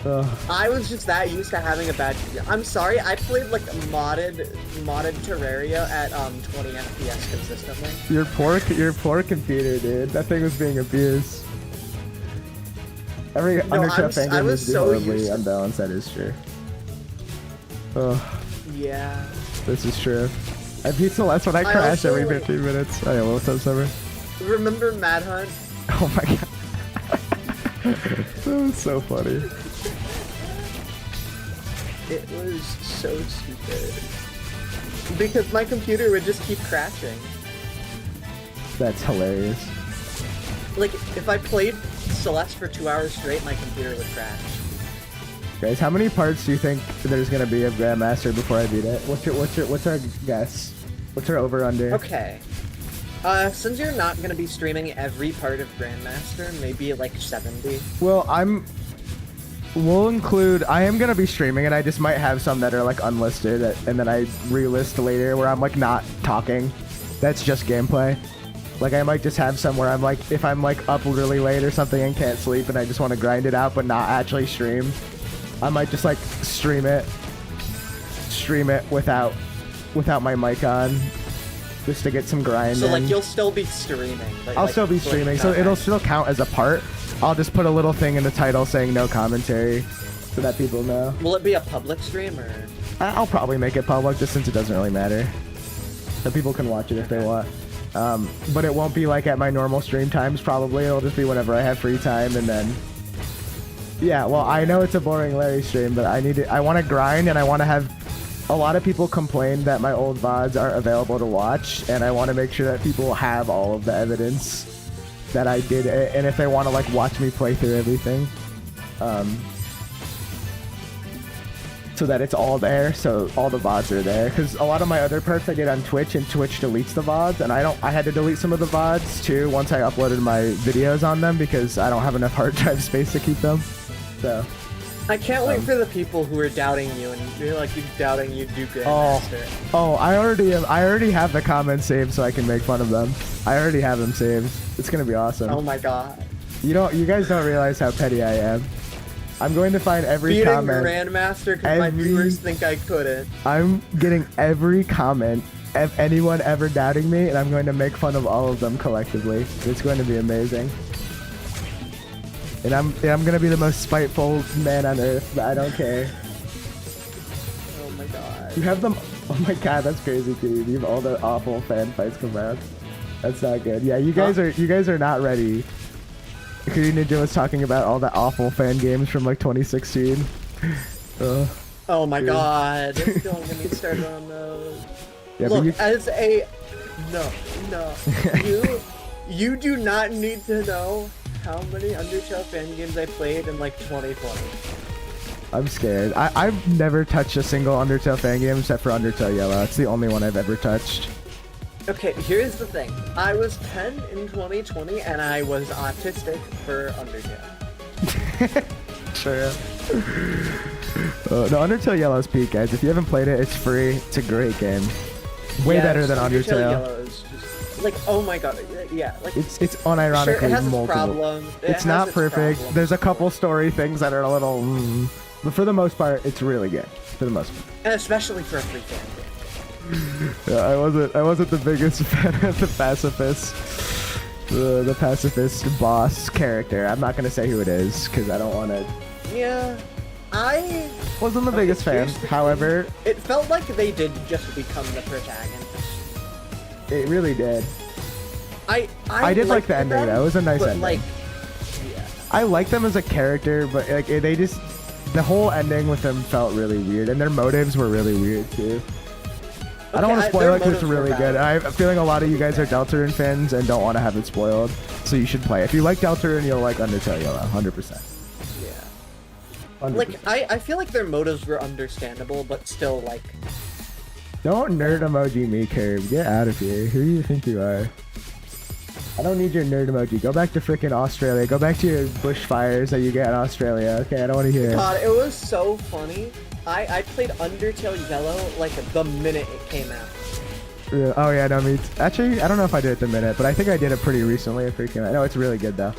Ugh. I was just that used to having a bad computer. I'm sorry, I played like modded Terraria at 20 FPS consistently. Your poor computer, dude. That thing was being abused. Every Undertale fan I game was is so horribly used to- unbalanced. That is true. Ugh, Yeah. this is true. I beat Celeste when I I crash also- every 15 minutes. Oh yeah, what's up, Summer? Remember Mad Hunt? Oh my god. That was so funny. It was so stupid. Because my computer would just keep crashing. That's hilarious. Like, if I played Celeste for 2 hours straight, my computer would crash. Guys, how many parts do you think there's gonna be of Grandmaster before I beat it? What's our guess? What's our over under? Okay. Since you're not gonna be streaming every part of Grandmaster, maybe like 70. Well, we'll include. I am gonna be streaming, and I just might have some that are like unlisted, and then I relist later where I'm like not talking. That's just gameplay. Like I might just have some where I'm like, if I'm like up really late or something and can't sleep, and I just want to grind it out, but not actually stream. I might just like stream it without my mic on, just to get some grind. So in. like you'll still be streaming. But, I'll like, still be like, streaming, so not it'll actually- still count as a part. I'll just put a little thing in the title saying no commentary, so that people know. Will it be a public stream or? I'll probably make it public just since it doesn't really matter. So people can watch it if they want. But it won't be like at my normal stream times probably. It'll just be whenever I have free time and then... Yeah, well, I know it's a boring Larry stream, but I want to grind and I want to have... A lot of people complain that my old VODs aren't available to watch, and I want to make sure that people have all of the evidence that I did it, and if they want to like watch me play through everything. So that it's all there, so all the VODs are there. Because a lot of my other parts I did on Twitch, and Twitch deletes the VODs, and I had to delete some of the VODs too once I uploaded my videos on them because I don't have enough hard drive space to keep them. So, I can't wait for the people who are doubting you and you're like doubting you do Grandmaster. I already have the comments saved so I can make fun of them. I already have them saved. It's gonna be awesome. Oh my god. You guys don't realize how petty I am. I'm going to find every Beating comment. Grandmaster because my viewers think I couldn't. I'm getting every comment of anyone ever doubting me, and I'm going to make fun of all of them collectively. It's going to be amazing. And I'm gonna be the most spiteful man on earth, but I don't care. Oh my god. You have them. Oh my god, that's crazy, dude. You have all the awful fan fights come out. That's not good. Yeah, you guys are not ready. Kiryu Ninja was talking about all the awful fan games from like 2016. Oh my god. Don't get me started on those. Yeah, Look, but you, as a no. You do not need to know how many Undertale fan games I played in like 2020. I'm scared. I've never touched a single Undertale fan game except for Undertale Yellow. It's the only one I've ever touched. Okay, here's the thing. I was 10 in 2020 and I was autistic for Undertale. Sure. No, Undertale Yellow's peak, guys. If you haven't played it, it's free. It's a great game. Way Yeah, better than Undertale. Yellow is just like, oh my god, yeah, like It's unironically sure, it has its multiple. problems. It's not perfect. There's a couple story things that are a little, but for the most part, it's really good. For the most part. And especially for a free fan game. Yeah, I wasn't the biggest fan of the pacifist, the pacifist boss character. I'm not gonna say who it is because I don't want to. Yeah, I Wasn't the biggest fan. However, it felt like they did just become the protagonist. it really did. I did like liked the ending them, though. It was a nice but ending. like, yeah. I like them as a character, but like they just, the whole ending with them felt really weird, and their motives were really weird too. I don't want to spoil it because it's really good. I'm feeling a lot of you guys are Deltarune fans and don't want to have it spoiled, so you should play. If you like Deltarune, you'll like Undertale Yellow, 100%. Yeah. 100%. Like, I feel like their motives were understandable, but still, like... Don't nerd emoji me, Curb. Get out of here. Who do you think you are? I don't need your nerd emoji. Go back to freaking Australia. Go back to your bushfires that you get in Australia. Okay, I don't want to hear it. God, it was so funny. I played Undertale Yellow, like, the minute it came out. Oh yeah, no, me actually, I don't know if I did it the minute, but I think I did it pretty recently. It freaking out. No, it's really good though.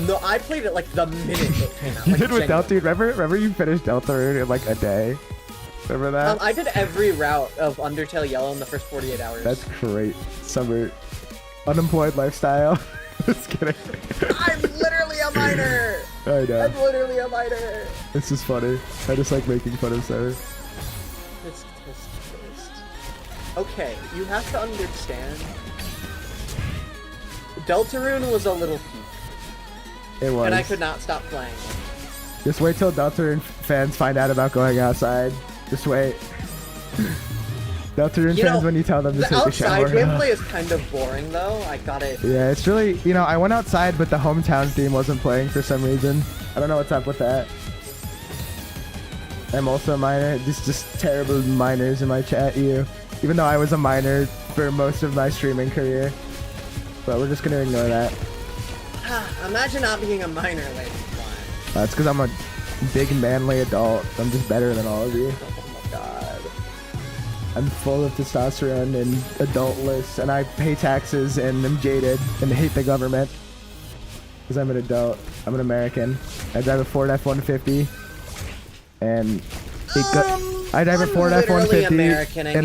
No, I played it, like, the minute it came out. You like, did with genuinely. Deltarune. Remember you finished Deltarune in like a day? Remember that? I did every route of Undertale Yellow in the first 48 hours. That's great. Summer unemployed lifestyle. Just kidding. I'm literally a minor! I know. I'm literally a minor! This is funny. I just like making fun of Summer. Tisk. Okay, you have to understand. Deltarune was a little peak, It was. and I could not stop playing. Just wait till Deltarune fans find out about going outside. Just wait. Deltarune You know, fans, when you tell them to The take a outside shower. gameplay is kind of boring, though. I got it. Yeah, it's really, I went outside, but the hometown theme wasn't playing for some reason. I don't know what's up with that. I'm also a minor. Just terrible minors in my chat, even though I was a minor for most of my streaming career. But we're just gonna ignore that. Imagine not being a minor like that. That's because I'm a big manly adult. I'm just better than all of you. Oh my god. I'm full of testosterone and adultless, and I pay taxes, and I'm jaded, and hate the government. Because I'm an adult. I'm an American. I drive a Ford F-150, and I drive a Ford literally F-150, Americaning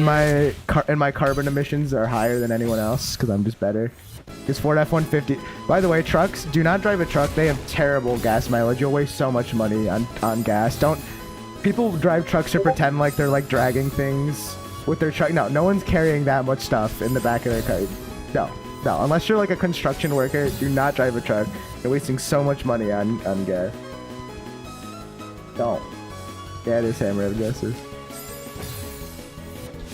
and my carbon emissions are higher than anyone else, because I'm just better. Because Ford F-150... By the way, trucks, do not drive a truck. They have terrible gas mileage. You'll waste so much money on gas. People drive trucks to pretend like they're like dragging things with their truck. No one's carrying that much stuff in the back of their car. No. Unless you're like a construction worker, do not drive a truck. You're wasting so much money on gas. Don't. Yeah, it is hammer aggressive.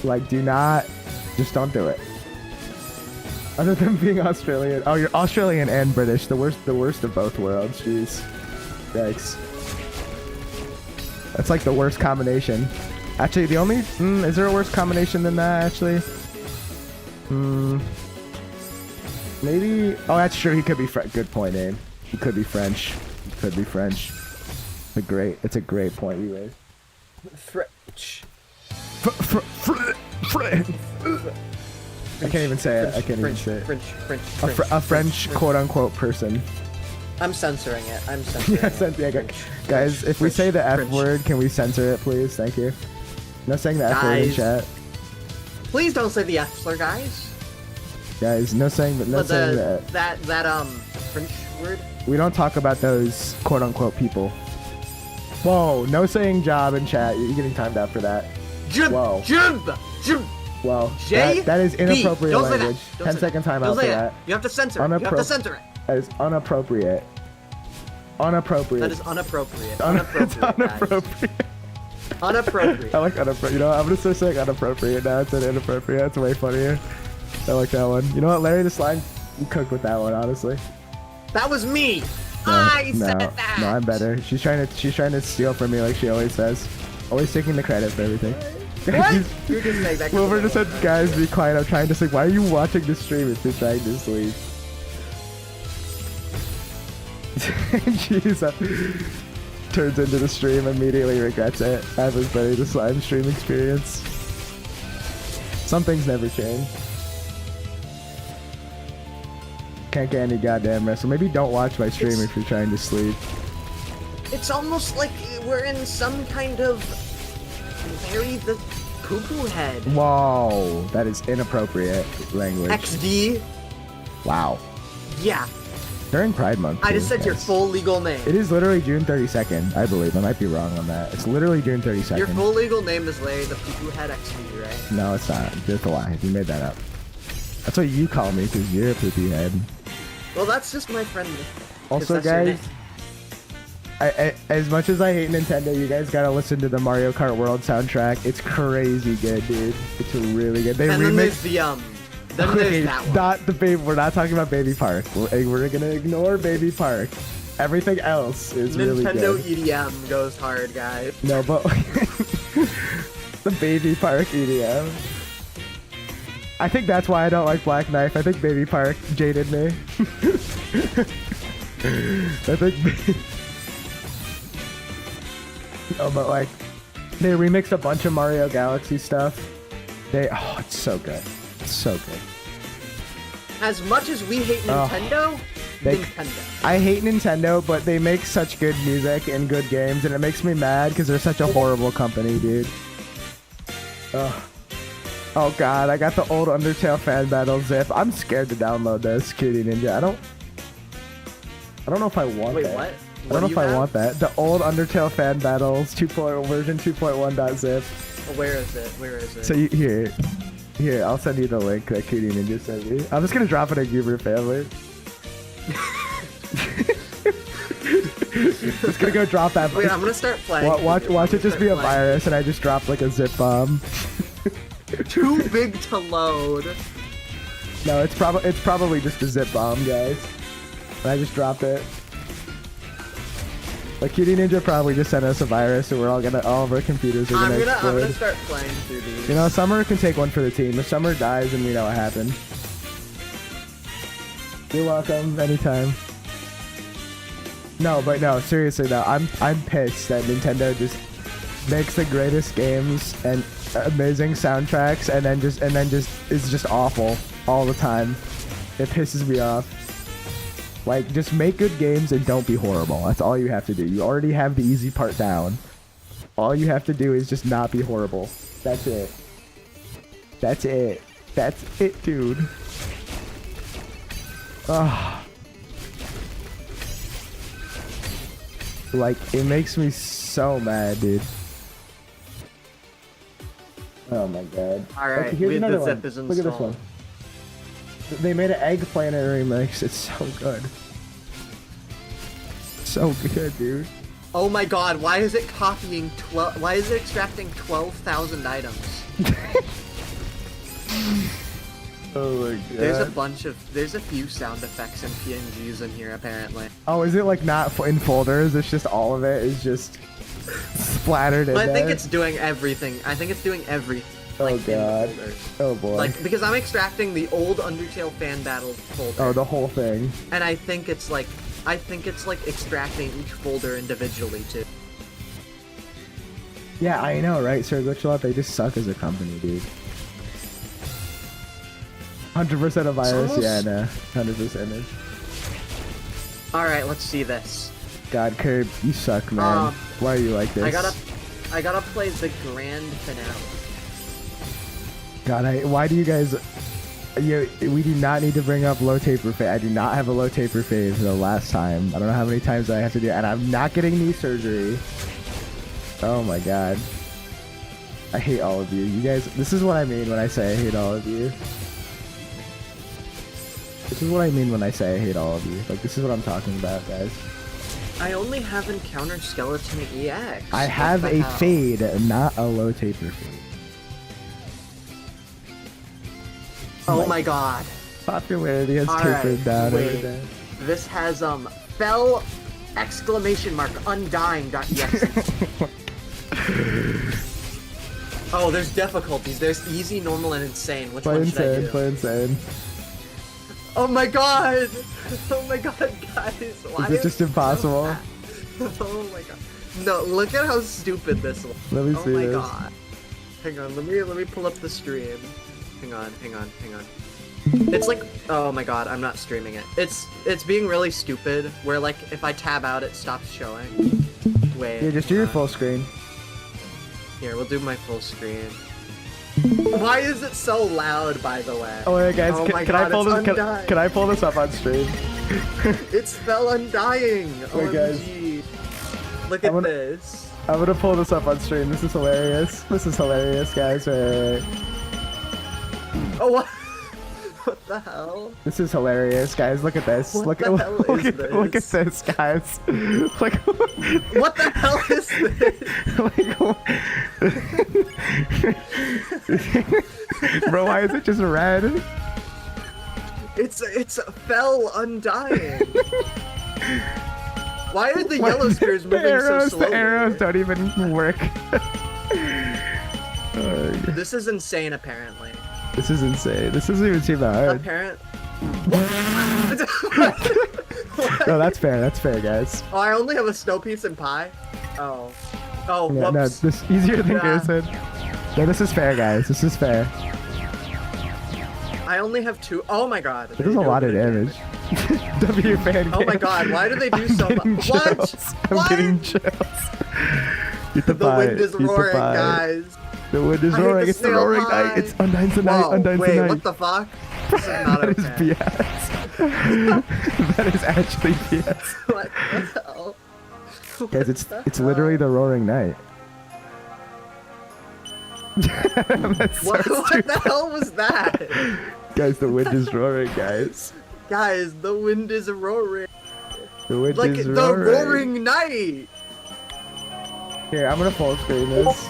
Like, just don't do it. Other than being Australian. Oh, you're Australian and British. The worst of both worlds. Jeez. Yikes. That's like the worst combination. Actually, the only... is there a worse combination than that, actually? Maybe... Oh, that's true. He could be... Good point, Abe. He could be French. It's a great point you raised. French. I can't even say it. French. A French quote-unquote person. I'm censoring it. Guys, if we say the F French. word, can we censor it, please? Thank you. No saying the F word in Guys. chat. Please don't say the F slur, guys. Guys, no saying that. No But saying that. that French word. We don't talk about those quote unquote people. Whoa, no saying job in chat. You're getting timed out for that. Whoa. Whoa. That is inappropriate Don't say that. language. Don't 10 say second that. timeout Don't for say that. You have to censor it. You have to censor it. That is unappropriate. Unappropriate. That is unappropriate. It's Unappropriate. unappropriate. Unappropriate. I like unappropriate. You know what? I'm gonna start saying unappropriate now instead of inappropriate. That's way funnier. I like that one. You know what, Larry the Slime? You cooked with that one, honestly. That was me. No, I said that. No, I'm better. She's trying to steal from me like she always says. Always taking the credit for everything. What? You're just saying that. Wilbur just said, guys, be quiet. I'm trying to sleep. Why are you watching the stream if you're trying to sleep? Jeez. Turns into the stream, immediately regrets it. I was Larry the Slime stream experience. Some things never change. Can't get any goddamn rest. So maybe don't watch my stream if you're trying to sleep. It's almost like we're in some kind of Larry the Poo-Poo Head. Whoa, that is inappropriate language. XD. Wow. Yeah. During Pride Month. I just too, said your guys. full legal name. It is literally June 32nd, I believe. I might be wrong on that. It's literally June 32nd. Your full legal name is Larry the Poo-Poo Head XD, right? No, it's not. Just a lie. You made that up. That's what you call me because you're a poopy head. Well, that's just my friend. Also, guys, as much as I hate Nintendo, you guys gotta listen to the Mario Kart World soundtrack. It's crazy good, dude. It's really good. They And then there's remixed. then there's that one. Not the baby. We're not talking about Baby Park. We're gonna ignore Baby Park. Everything else is really Nintendo good. EDM goes hard, guys. No, but the Baby Park EDM. I think that's why I don't like Black Knife. I think Baby Park jaded me. I think. No, but like, they remixed a bunch of Mario Galaxy stuff. Oh, it's so good. It's so good. As much as we hate Nintendo, Nintendo. I hate Nintendo, but they make such good music and good games, and it makes me mad because they're such a horrible company, dude. Ugh. Oh god, I got the old Undertale fan battle zip. I'm scared to download this, Cutie Ninja. I don't know if I want Wait, that. what? I don't know if I want that. The old Undertale fan battles, version 2.1.zip. Where is it? Where is it? So here, I'll send you the link that Cutie Ninja sent me. I'm just gonna drop it in Goober Family. Just gonna go drop that. Wait, I'm gonna start playing. Watch it just be a virus, and I just dropped like a zip bomb. Too big to load. No, it's probably just a zip bomb, guys. And I just dropped it. Like Cutie Ninja probably just sent us a virus, and all of our computers are gonna explode. I'm gonna start playing through these. You know, Summer can take one for the team. If Summer dies, then we know what happened. You're welcome, anytime. No, seriously though, I'm pissed that Nintendo just makes the greatest games and amazing soundtracks, and then just is just awful all the time. It pisses me off. Like, just make good games and don't be horrible. That's all you have to do. You already have the easy part down. All you have to do is just not be horrible. That's it. That's it. That's it, dude. Ugh. Like, it makes me so mad, dude. Oh my god. Alright, Okay, here's another the zip one. is installed. Look at this one. They made an Eggplanet remix. It's so good. So good, dude. Oh my god, why is it copying why is it extracting 12,000 items? Oh my god. There's a few sound effects and PNGs in here apparently. Oh, is it like not in folders? It's just all of it is just splattered in But I think there? it's doing everything. I think it's doing everything. Oh Like, in god. folders. Oh boy. Like, because I'm extracting the old Undertale fan battle folder. Oh, the whole thing. And I think it's like extracting each folder individually too. Yeah, I know, right? Sir Glitchlot, they just suck as a company, dude. 100% a virus? almost- Yeah, no. 100% is. Alright, let's see this. God, Curb, you suck, man. Why are you like this? I gotta play the grand finale. God, why do you guys... we do not need to bring up low taper phase. I do not have a low taper phase for the last time. I don't know how many times I have to do it, and I'm not getting knee surgery. Oh my god. I hate all of you. You guys, this is what I mean when I say I hate all of you. This is what I mean when I say I hate all of you. Like, this is what I'm talking about, guys. I only have Encounter Skeleton EX. I have a fade, not a low taper fade. Oh my god. Popularity has Alright, tapered down wait. over there. This has, fell exclamation mark undying.exe. Oh, there's difficulties. There's easy, normal, and insane. Which one should I do? Play insane. Oh my god! Oh my god, guys! Why Is it just impossible? Oh my god. No, look at how stupid this looks. Let me oh see my this. god. Hang on, let me pull up the stream. Hang on. It's like, oh my god, I'm not streaming it. It's being really stupid, where like, if I tab out, it stops showing. Wait. Yeah, just do your full screen. Here, we'll do my full screen. Why is it so loud, by the way? Oh wait, guys, Oh my can I God, pull it's this? undying. Can I pull this up on stream? It's spell undying! Wait, guys. OMG. Look at this. I'm gonna pull this up on stream. This is hilarious. This is hilarious, guys. Wait. Oh, what? What the hell? This is hilarious, guys. Look at this. What Look the at hell look is at this? look at this, guys. Like What the hell is this? Bro, why is it just red? It's fell undying. Why are the yellow spears moving so slowly? The arrows don't even work. This is insane, apparently. This is insane. This doesn't even seem that hard. No, that's fair. That's fair, guys. Oh, I only have a snow piece and pie. Oh, Yeah, whoops. no, this easier than Yeah. Garrison. No, this is fair, guys. This is fair. I only have 2. Oh my god. It does a lot of damage. W fan. Oh my god, why do they do so much? What? I'm getting chills. Eat the The pie. wind is Eat the roaring, pie. guys. The wind is I hate roaring. the It's the snail roaring pie. night. It's Undyne's the night. Whoa, Undyne's wait, the night. what the fuck? This is not That is okay. BS. That is actually BS. What the hell? Guys, it's literally the roaring night. That's so What stupid. the hell was that? Guys, the wind is roaring, guys. Guys, the wind is roaring. The wind Like is the roaring. roaring night. Here, I'm gonna full screen this.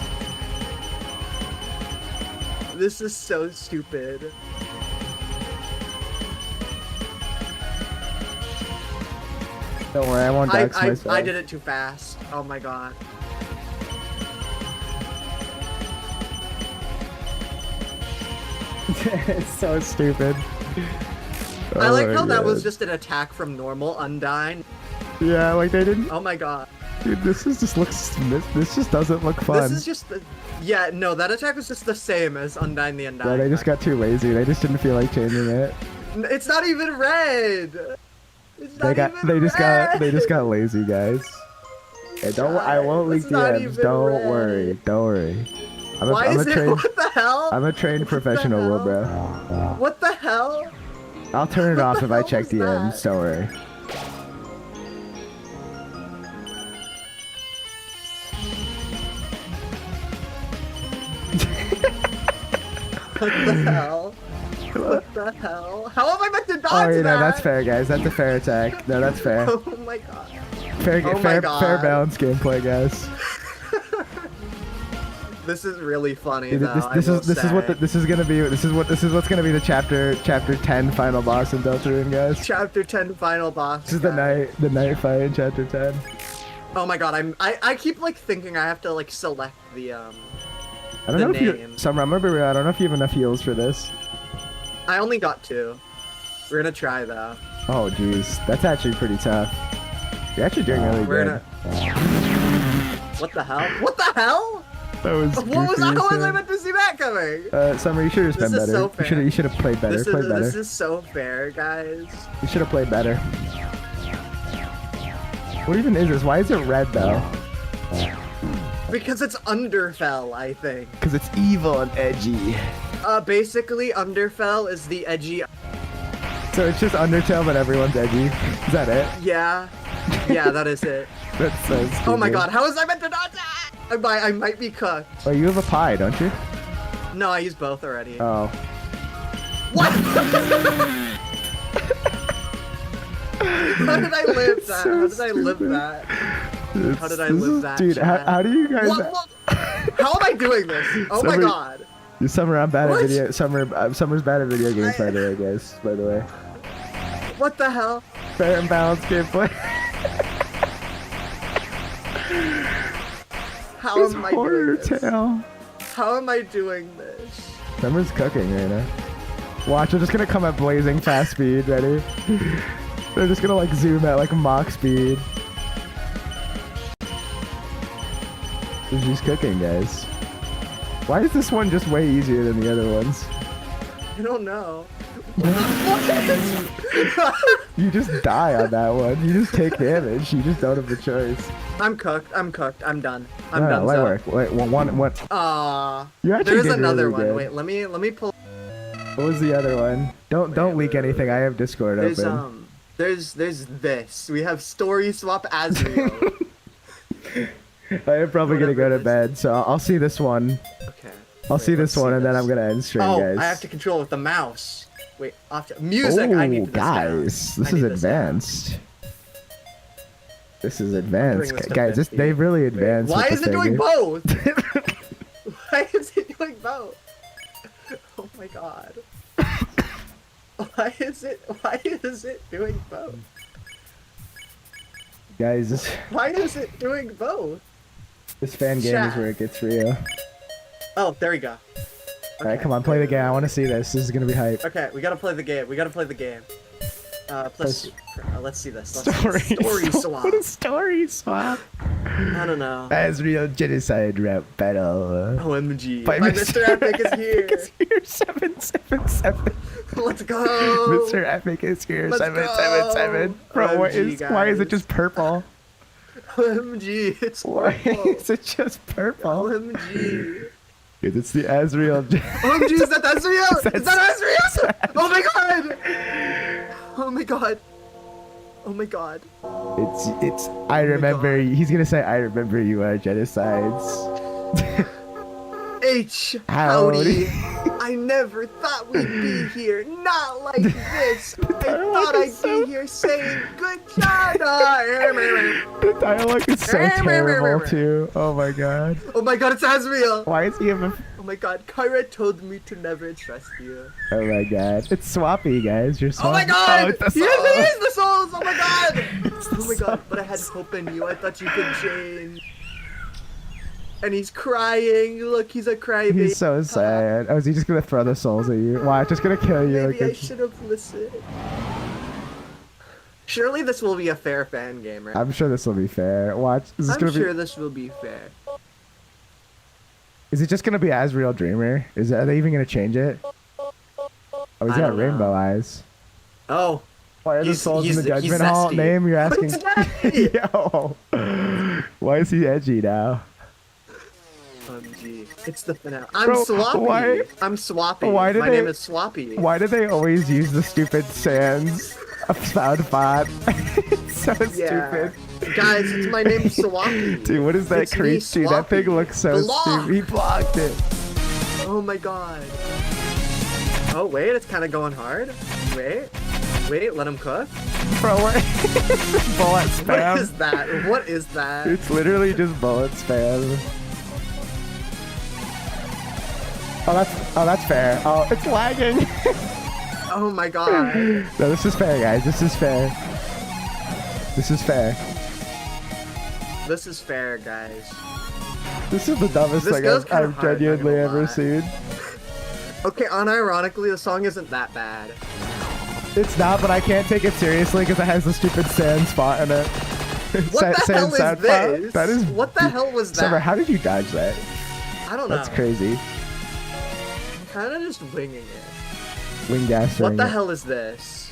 This is so stupid. Don't worry, I won't dox myself. I did it too fast. Oh my god. It's so stupid. I Oh like my how that was God. just an attack from normal Undyne. Yeah, like they didn't. Oh my god. Dude, this just looks. This just doesn't look fun. This is just the. Yeah, no, that attack was just the same as Undyne the Undyne. Yeah, they just got too lazy. They just didn't feel like changing it. It's not even red. It's They not got. even They just red. got. They just got lazy, guys. Hey, don't. I won't leak It's not DMs. even Don't red. worry. Don't worry. Why is it? What the hell? I'm a trained professional, hell? will bro. What the hell? I'll turn it What off the if I hell check was DMs. that? Don't worry. What the hell? What the hell? How am I meant to dodge Oh, you know, that? that's fair, guys. That's a fair attack. No, that's fair. Oh my god. Fair, Oh my fair, God. fair balance gameplay, guys. This is really funny This, though. this I will is this is what say. this is gonna be. This is what's gonna be the chapter 10 final boss in Deltarune, guys. Chapter 10 final boss. This is the night fight in chapter 10. Oh my god, I keep like thinking I have to like select the I don't the know if you, name. Summer. I'm gonna be real. I don't know if you have enough heals for this. I only got 2. We're gonna try though. Oh, jeez, that's actually pretty tough. You're actually doing really We're good. gonna. What the hell? What the hell? That was. What was goofy I? as How was I hell. meant to see that coming? Summer, you should have This been is better. so fair. You should have played better. This Played better. is so fair, guys. You should have played better. What even is this? Why is it red though? Because it's Underfell, I think. Because it's evil and edgy. Basically, Underfell is the edgy. So it's just Undertale, but everyone's edgy. Is that it? Yeah. Yeah, that is it. That's so stupid. Oh my god, how was I meant to dodge that? I might be cooked. Oh, you have a pie, don't you? No, I used both already. Oh. What? How did I live that? So How did I live stupid. that? How did I live that? Dude, chat? how do you guys... What? How am I doing this? Oh my Summer- god. Summer, I'm bad at What? video. Summer's bad at video games, by the way, guys. By the way, What the hell? fair and balanced gameplay. How It's am I doing horror this? tale. How am I doing this? Summer's cooking right now. Watch, they're just gonna come at blazing fast speed. Ready? They're just gonna like zoom at like Mach speed. She's cooking, guys. Why is this one just way easier than the other ones? I don't know. You just die on that one. You just take damage. You just don't have the choice. I'm cooked. I'm cooked. I'm done. I'm No, done. light so. work. Wait, one. You actually There's did another really one. good. Wait, let me pull. What was the other one? Don't leak anything. I have Discord There's open. there's this. We have story swap Azrael. I am probably gonna go to bed, so I'll see this one. Okay. I'll Wait, see this let's one, and then this. I'm gonna end stream, Oh, guys. I have to control with the mouse. Wait, music. I need this down. guys, I this is need down. advanced. This is advanced, this to guys. 50. They've really advanced. Why with is the it doing finger. both? Why is it doing both? Oh my god. Why is it doing both? Guys, this Why is it doing both? fan game is Chat. where it gets real. Oh, there we go. All right, come on, play the game. I want to see this. This is gonna be hype. Okay, we gotta play the game. Let's see this. Let's Story, story swap. What a story swap. I don't know. Azrael genocide rap battle. OMG. By My Mr. Epic is here. Is here 777. Let's go. Mr. Epic is here Let's 777. Bro, why OMG, is it guys. just purple? OMG, it's Why purple. is it just purple? OMG. Dude, it's the Azrael. OMG, is that Azrael? Is that Azrael? Oh my god. Oh my god. Oh my god. It's. I remember. God. He's gonna say, "I remember you are genocides." H. Howdy. Howdy. I never thought we'd be here. Not like this. I thought is I'd so- be here saying good job. The dialogue is so terrible too. Oh my god. Oh my god, it's Azrael. Why is he have a? Oh my god, Kyra told me to never trust you. Oh my god. It's swappy, guys. You're swappy. Oh my god! Oh, it's the Yes, song. it is the souls! Oh my god! It's the Oh my god, song. but I had hope in you. I thought you could change. And he's crying. Look, he's a crybaby. He's so sad. Oh, is he just gonna throw the souls at you? Why? Just gonna kill you? Maybe I Like, should have listened. Surely this will be a fair fan game, right? I'm sure this will be fair. Watch. Is this I'm gonna sure be? this will be fair. Is it just gonna be Azrael Dreamer? Are they even gonna change it? Oh, he's I got don't know. rainbow eyes. Oh. Why are the He's- souls in he's- the he's judgment hall? zesty. Name? You're asking. It's zesty. Yo. Why is he edgy now? OMG. It's the finale. I'm Bro, Swappy. why- I'm Swappy. why did My they- name is Swappy. Why do they always use the stupid Sans sound font? It's so Yeah. stupid. Guys, it's my name Swappy. Dude, what is that It's me, creep? Dude, that thing Swappy. looks so Block. stupid. He blocked it. Oh my god. Oh wait, it's kind of going hard. Wait, let him cook. Bro, what? Bullet What spam. is that? What is that? It's literally just bullet spam. Oh, that's fair. Oh, it's lagging. Oh my god. No, this is fair, guys. This is fair. This is fair. This is fair, guys. This is the dumbest This thing goes I've kinda hard, not genuinely gonna ever lie. seen. Okay, unironically, the song isn't that bad. It's not, but I can't take it seriously because it has the stupid sand spot in it. What the hell is sound this? spot. That is. What the hell was that? Summer, how did you dodge that? I don't know. That's crazy. I'm kind of just winging it. Wing gas. What the hell is this?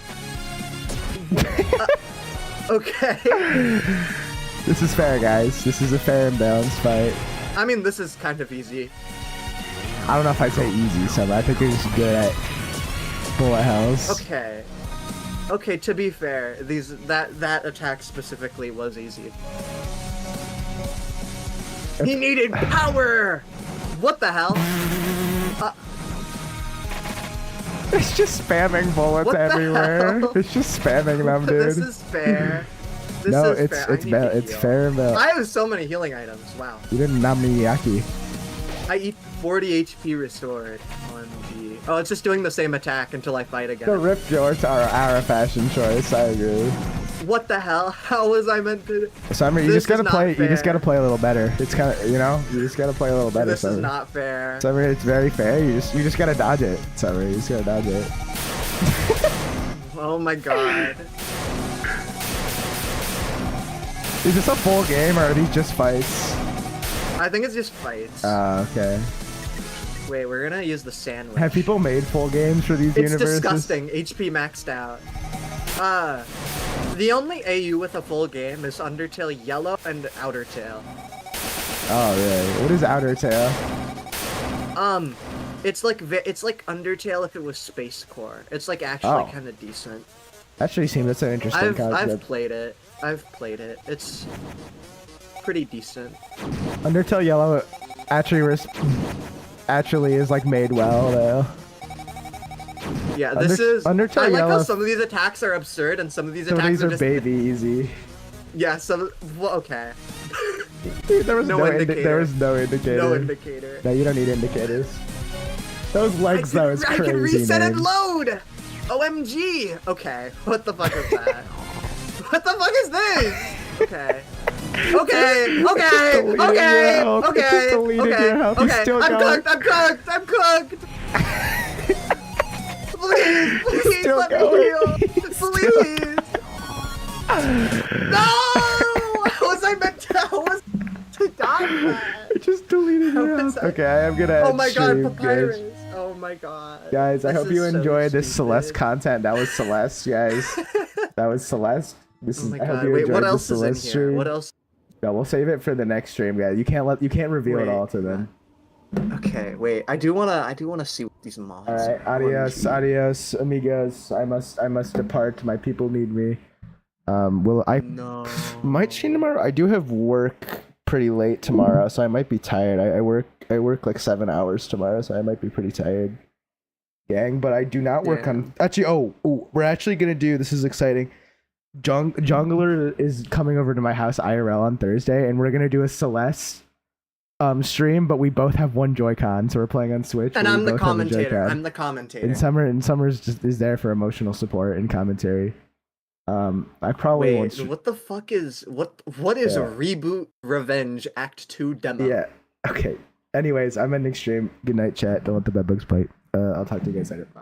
Okay. This is fair, guys. This is a fair and balanced fight. I mean, this is kind of easy. I don't know if I'd say easy, Summer. I think you're just good at bullet hells. Okay. Okay, to be fair, that attack specifically was easy. He needed power! What the hell? It's just spamming bullets What the everywhere. hell? It's just spamming them, dude. This is fair. This no, is fair. it's fair, but I have so many healing items. Wow. you didn't Namiyaki. I eat 40 HP restored. OMG. Oh, it's just doing the same attack until I fight again. The Rip Jorts are our fashion choice. I agree. What the hell? How was I meant to? Summer, you This just gotta is not play. You just fair. gotta play a little better. It's kind of, you know, you just gotta play a little better. This Summer. is not fair. Summer, it's very fair. You just gotta dodge it. Summer, you just gotta dodge it. Oh my god. Is this a full game or are these just fights? I think it's just fights. Okay. Wait, we're gonna use the sandwich. Have people made full games for these It's universes? disgusting. HP maxed out. The only AU with a full game is Undertale Yellow and Outer Tail. Oh, really? What is Outer Tail? It's like Undertale if it was Space Core. It's like actually kind of decent. Actually, seems that's an interesting concept. I've played it. It's pretty decent. Undertale Yellow actually is like made well though. Yeah, this is. Undertale I like Yellow. how some of these attacks are absurd and some of these Some of attacks these are are just. baby easy. Yeah, some. Well, okay. Dude, there was No indicator. there was no indicator. No indicator. No, you don't need indicators. Those legs though is I crazy. can reset and man. load. OMG. Okay, what the fuck is that? What the fuck is this? Okay. Okay. Okay. deleted Okay. your health. It just Okay. deleted your Okay. health. He's Okay. still I'm going. cooked. I'm cooked. I'm cooked. Please, please still let me going. heal. He's still Please. No! How was I meant to die from that? It just deleted your How health. is that- Okay, I'm gonna Oh end my god, stream, Papyrus. guys. Oh my god. Guys, I This hope you is so enjoyed this stupid. Celeste content. That was Celeste, guys. That was Celeste. This Oh is. my I hope god. you Wait, enjoyed what the else is in Celeste here? stream. What else? No, we'll save it for the next stream, guys. You can't reveal it Wait. all to them. Okay, wait. I do wanna see what these mobs. All right, adios, adios, amigos. I must depart. My people need me. I No. might stream tomorrow. I do have work pretty late tomorrow, so I might be tired. I work like 7 hours tomorrow, so I might be pretty tired, gang. But I do not work on. Actually, we're actually gonna do. This is exciting. Jungler is coming over to my house IRL on Thursday, and we're gonna do a Celeste stream. But we both have one Joy-Con, so we're playing on Switch. And but we I'm the both have a commentator. Joy-Con. I'm the commentator. And Summer's just is there for emotional support and commentary. I probably won't. Wait, what the fuck is what is Yeah. Reboot Revenge Act 2 demo? Yeah. Okay. Anyways, I'm ending stream. Good night, chat. Don't let the bedbugs bite. I'll talk to you guys later. Bye.